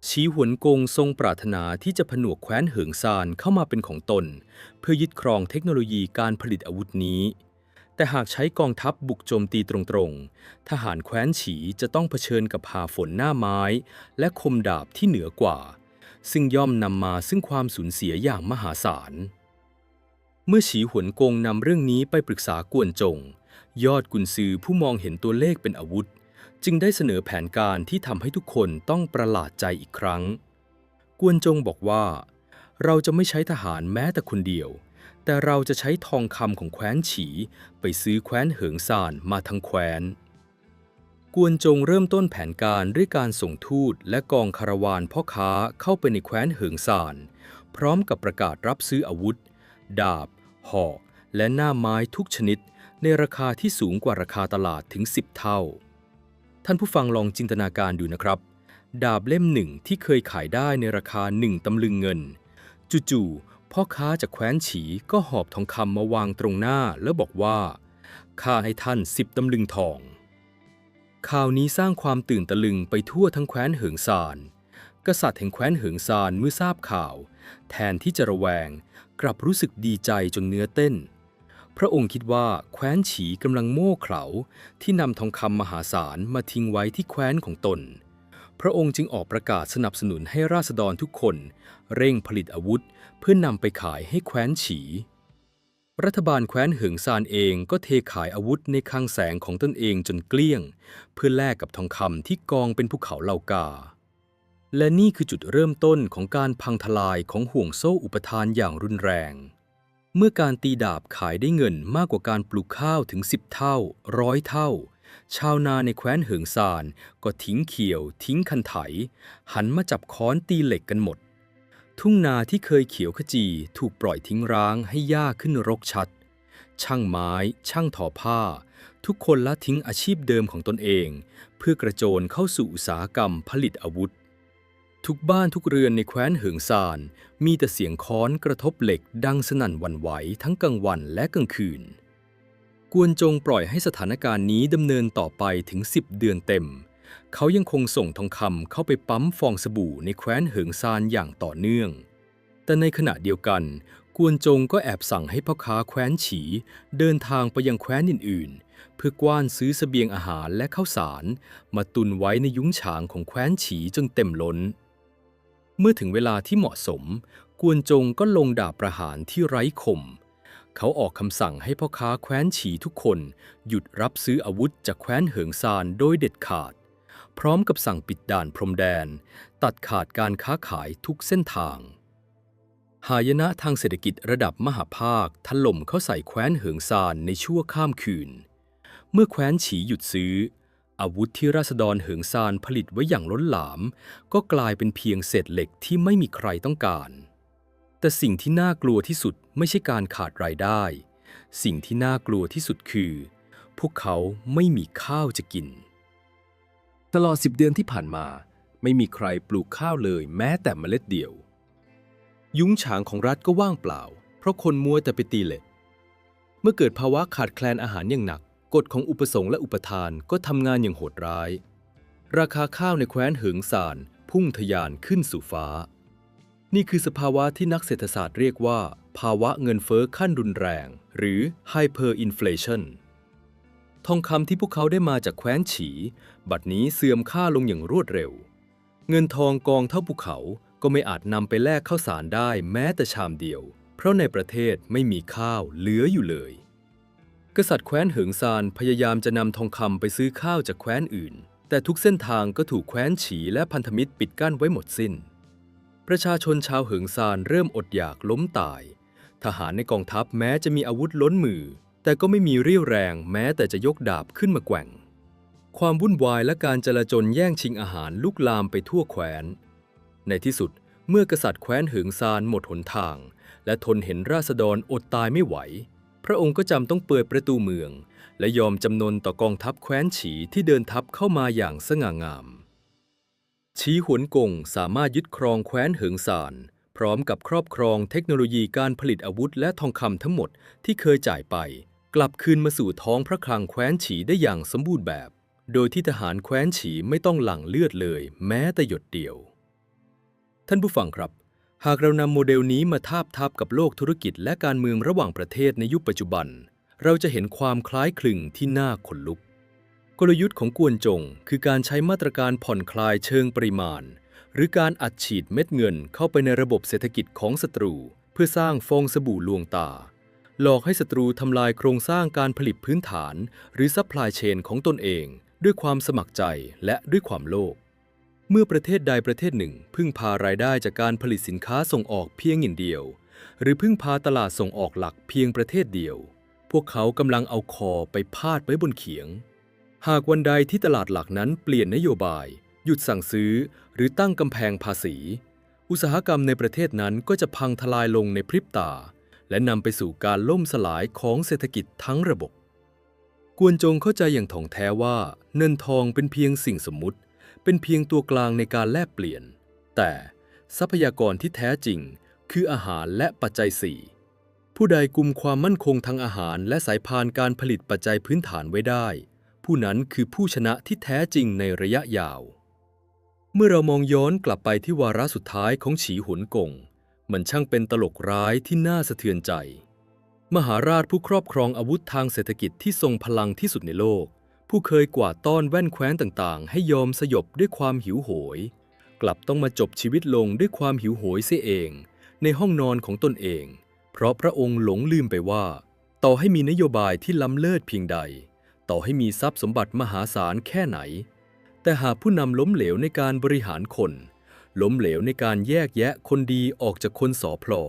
ชีหวนกงทรงปรารถนาที่จะผนวกแคว้นเหิงซานเข้ามาเป็นของตนเพื่อยึดครองเทคโนโลยีการผลิตอาวุธนี้แต่หากใช้กองทัพบุกโจมตีตรงๆทหารแคว้นฉีจะต้องเผชิญกับผ่าฝนหน้าไม้และคมดาบที่เหนือกว่าซึ่งย่อมนำมาซึ่งความสูญเสียอย่างมหาศาลเมื่อฉีหวนกงนำเรื่องนี้ไปปรึกษากวนจงยอดกุนซือผู้มองเห็นตัวเลขเป็นอาวุธจึงได้เสนอแผนการที่ทำให้ทุกคนต้องประหลาดใจอีกครั้งกวนจงบอกว่าเราจะไม่ใช้ทหารแม้แต่คนเดียวแต่เราจะใช้ทองคำของแคว้นฉีไปซื้อแคว้นเหิงซานมาทั้งแคว้นกวนจงเริ่มต้นแผนการด้วยการส่งทูตและกองคาราวานพ่อค้าเข้าไปในแคว้นเหิงซานพร้อมกับประกาศรับซื้ออาวุธดาบหอกและหน้าไม้ทุกชนิดในราคาที่สูงกว่าราคาตลาดถึง10 เท่าท่านผู้ฟังลองจินตนาการดูนะครับดาบเล่มหนึ่งที่เคยขายได้ในราคา1 ตำลึงเงินจู่ๆพ่อค้าจากแคว้นฉีก็หอบทองคำมาวางตรงหน้าแล้วบอกว่าข้าให้ท่าน10 ตำลึงทองข่าวนี้สร้างความตื่นตะลึงไปทั่วทั้งแคว้นเหิงซานกษัตริย์แห่งแคว้นเหิงซานเมื่อทราบข่าวแทนที่จะระแวงกลับรู้สึกดีใจจนเนื้อเต้นพระองค์คิดว่าแคว้นฉีกำลังโง่เขลาที่นำทองคำมหาศาลมาทิ้งไว้ที่แคว้นของตนพระองค์จึงออกประกาศสนับสนุนให้ราษฎรทุกคนเร่งผลิตอาวุธเพื่อนำไปขายให้แคว้นฉีรัฐบาลแคว้นเหิงซานเองก็เทขายอาวุธในคลังแสงของตนเองจนเกลี้ยงเพื่อแลกกับทองคำที่กองเป็นภูเขาเหล่ากาและนี่คือจุดเริ่มต้นของการพังทลายของห่วงโซ่อุปทานอย่างรุนแรงเมื่อการตีดาบขายได้เงินมากกว่าการปลูกข้าวถึง10 เท่า100 เท่าชาวนาในแคว้นเหิงซานก็ทิ้งเขียวทิ้งคันไถหันมาจับค้อนตีเหล็กกันหมดทุ่งนาที่เคยเขียวขจีถูกปล่อยทิ้งร้างให้หญ้าขึ้นรกชัดช่างไม้ช่างทอผ้าทุกคนละทิ้งอาชีพเดิมของตนเองเพื่อกระโจนเข้าสู่อุตสาหกรรมผลิตอาวุธทุกบ้านทุกเรือนในแคว้นเหิงซานมีแต่เสียงค้อนกระทบเหล็กดังสนั่นหวั่นไหวทั้งกลางวันและกลางคืนกวนจงปล่อยให้สถานการณ์นี้ดำเนินต่อไปถึง10 เดือนเต็มเขายังคงส่งทองคำเข้าไปปั๊มฟองสบู่ในแคว้นเหิงซานอย่างต่อเนื่องแต่ในขณะเดียวกันกวนจงก็แอบสั่งให้พ่อค้าแคว้นฉีเดินทางไปยังแคว้นอื่นๆเพื่อกว้านซื้อเสบียงอาหารและข้าวสารมาตุนไว้ในยุ้งฉางของแคว้นฉีจนเต็มล้นเมื่อถึงเวลาที่เหมาะสมกวนจงก็ลงดาบประหารที่ไร้คมเขาออกคำสั่งให้พ่อค้าแคว้นฉีทุกคนหยุดรับซื้ออาวุธจากแคว้นเหิงซานโดยเด็ดขาดพร้อมกับสั่งปิดด่านพรมแดนตัดขาดการค้าขายทุกเส้นทางหายนะทางเศรษฐกิจระดับมหาภาคถล่มเข้าใส่แคว้นเหิงซานในชั่วข้ามคืนเมื่อแคว้นฉีหยุดซื้ออาวุธที่ราษฎรเหิงซานผลิตไว้อย่างล้นหลามก็กลายเป็นเพียงเศษเหล็กที่ไม่มีใครต้องการแต่สิ่งที่น่ากลัวที่สุดไม่ใช่การขาดรายได้สิ่งที่น่ากลัวที่สุดคือพวกเขาไม่มีข้าวจะกินตลอด10 เดือนที่ผ่านมาไม่มีใครปลูกข้าวเลยแม้แต่เมล็ดเดียวยุ้งฉางของรัฐก็ว่างเปล่าเพราะคนมัวแต่ไปตีเหล็กเมื่อเกิดภาวะขาดแคลนอาหารอย่างหนักกฎของอุปสงค์และอุปทานก็ทำงานอย่างโหดร้ายราคาข้าวในแคว้นเหิงซานพุ่งทะยานขึ้นสู่ฟ้านี่คือสภาวะที่นักเศรษฐศาสตร์เรียกว่าภาวะเงินเฟ้อขั้นรุนแรงหรือ hyperinflation ทองคำที่พวกเขาได้มาจากแคว้นฉีบัดนี้เสื่อมค่าลงอย่างรวดเร็วเงินทองกองเท่าภูเขาก็ไม่อาจนำไปแลกข้าวสารได้แม้แต่ชามเดียวเพราะในประเทศไม่มีข้าวเหลืออยู่เลยกษัตริย์แคว้นเหิงซานพยายามจะนำทองคำไปซื้อข้าวจากแคว้นอื่นแต่ทุกเส้นทางก็ถูกแคว้นฉีและพันธมิตรปิดกั้นไว้หมดสิ้นประชาชนชาวเหิงซานเริ่มอดอยากล้มตาย ทหารในกองทัพแม้จะมีอาวุธล้นมือแต่ก็ไม่มีเรี่ยวแรงแม้แต่จะยกดาบขึ้นมาแกว่งความวุ่นวายและการจลาจลแย่งชิงอาหารลุกลามไปทั่วแคว้นในที่สุดเมื่อกษัตริย์แคว้นเหิงซานหมดหนทางและทนเห็นราษฎรอดตายไม่ไหวพระองค์ก็จำต้องเปิดประตูเมืองและยอมจำนนต่อกองทัพแคว้นฉีที่เดินทัพเข้ามาอย่างสง่างามฉีหวนกงสามารถยึดครองแคว้นเหิงซานพร้อมกับครอบครองเทคโนโลยีการผลิตอาวุธและทองคำทั้งหมดที่เคยจ่ายไปกลับคืนมาสู่ท้องพระคลังแคว้นฉีได้อย่างสมบูรณ์แบบโดยที่ทหารแคว้นฉีไม่ต้องหลั่งเลือดเลยแม้แต่หยดเดียวท่านผู้ฟังครับหากเรานำโมเดลนี้มาทาบทับกับโลกธุรกิจและการเมืองระหว่างประเทศในยุคปัจจุบันเราจะเห็นความคล้ายคลึงที่น่าขนลุกกลยุทธ์ของกวนจงคือการใช้มาตรการผ่อนคลายเชิงปริมาณหรือการอัดฉีดเม็ดเงินเข้าไปในระบบเศรษฐกิจของศัตรูเพื่อสร้างฟองสบู่ลวงตาหลอกให้ศัตรูทำลายโครงสร้างการผลิตพื้นฐานหรือซัพพลายเชนของตนเองด้วยความสมัครใจและด้วยความโลภเมื่อประเทศใดประเทศหนึ่งพึ่งพารายได้จากการผลิตสินค้าส่งออกเพียงอย่างเดียวหรือพึ่งพาตลาดส่งออกหลักเพียงประเทศเดียวพวกเขากำลังเอาคอไปพาดไว้บนเขียงหากวันใดที่ตลาดหลักนั้นเปลี่ยนนโยบายหยุดสั่งซื้อหรือตั้งกำแพงภาษีอุตสาหกรรมในประเทศนั้นก็จะพังทลายลงในพริบตาและนำไปสู่การล่มสลายของเศรษฐกิจทั้งระบบกวนจงเข้าใจอย่างถ่องแท้ว่าเงินทองเป็นเพียงสิ่งสมมุติเป็นเพียงตัวกลางในการแลกเปลี่ยนแต่ทรัพยากรที่แท้จริงคืออาหารและปัจจัยสี่ผู้ใดกุมความมั่นคงทางอาหารและสายพานการผลิตปัจจัยพื้นฐานไว้ได้ผู้นั้นคือผู้ชนะที่แท้จริงในระยะยาวเมื่อเรามองย้อนกลับไปที่วาระสุดท้ายของฉีหวนกงมันช่างเป็นตลกร้ายที่น่าสะเทือนใจมหาราชผู้ครอบครองอาวุธทางเศรษฐกิจที่ทรงพลังที่สุดในโลกผู้เคยกวาดต้อนแว่นแคว้นต่างๆให้ยอมสยบด้วยความหิวโหยกลับต้องมาจบชีวิตลงด้วยความหิวโหยเสียเองในห้องนอนของตนเองเพราะพระองค์หลงลืมไปว่าต่อให้มีนโยบายที่ล้ำเลิศเพียงใดต่อให้มีทรัพย์สมบัติมหาศาลแค่ไหนแต่หากผู้นำล้มเหลวในการบริหารคนล้มเหลวในการแยกแยะคนดีออกจากคนสอพลอ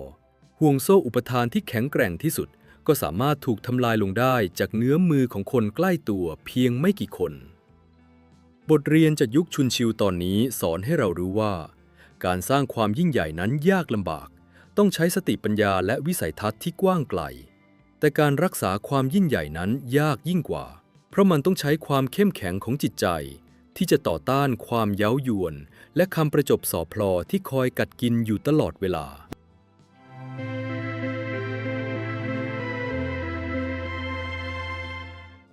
ห่วงโซ่อุปทานที่แข็งแกร่งที่สุดก็สามารถถูกทำลายลงได้จากเงื้อมมือของคนใกล้ตัวเพียงไม่กี่คนบทเรียนจากยุคชุนชิวตอนนี้สอนให้เรารู้ว่าการสร้างความยิ่งใหญ่นั้นยากลำบากต้องใช้สติปัญญาและวิสัยทัศน์ที่กว้างไกลแต่การรักษาความยิ่งใหญ่นั้นยากยิ่งกว่าเพราะมันต้องใช้ความเข้มแข็งของจิตใจที่จะต่อต้านความเย้ายวนและคำประจบสอพลอที่คอยกัดกินอยู่ตลอดเวลา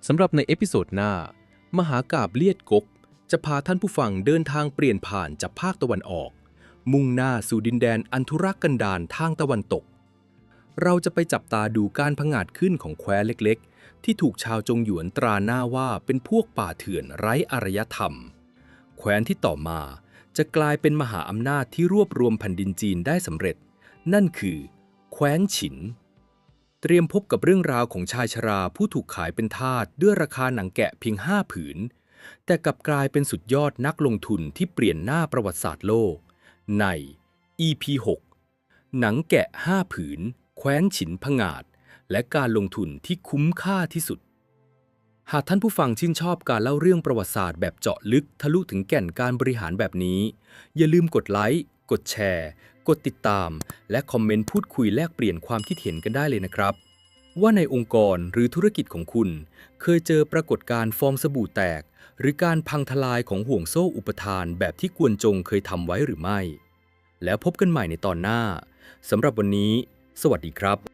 สำหรับในเอพิโซดหน้ามหากาพย์เลียดกกจะพาท่านผู้ฟังเดินทางเปลี่ยนผ่านจากภาคตะวันออกมุ่งหน้าสู่ดินแดนอันธุรกันดารทางตะวันตกเราจะไปจับตาดูการผงาดขึ้นของแคว้นเล็กๆที่ถูกชาวจงหยวนตราหน้าว่าเป็นพวกป่าเถื่อนไร้อารยธรรมแคว้นที่ต่อมาจะกลายเป็นมหาอำนาจที่รวบรวมแผ่นดินจีนได้สำเร็จนั่นคือแคว้นฉินเตรียมพบกับเรื่องราวของชายชราผู้ถูกขายเป็นทาสด้วยราคาหนังแกะเพียง5 ผืนแต่กลับกลายเป็นสุดยอดนักลงทุนที่เปลี่ยนหน้าประวัติศาสตร์โลกใน EP 6 หนังแกะ5 ผืนแคว้นฉินผงาดและการลงทุนที่คุ้มค่าที่สุดหากท่านผู้ฟังชื่นชอบการเล่าเรื่องประวัติศาสตร์แบบเจาะลึกทะลุถึงแก่นการบริหารแบบนี้อย่าลืมกดไลค์กดแชร์กดติดตามและคอมเมนต์พูดคุยแลกเปลี่ยนความคิดเห็นกันได้เลยนะครับว่าในองค์กรหรือธุรกิจของคุณเคยเจอปรากฏการณ์ฟองสบู่แตกหรือการพังทลายของห่วงโซ่อุปทานแบบที่กวนจงเคยทำไว้หรือไม่แล้วพบกันใหม่ในตอนหน้าสำหรับวันนี้สวัสดีครับ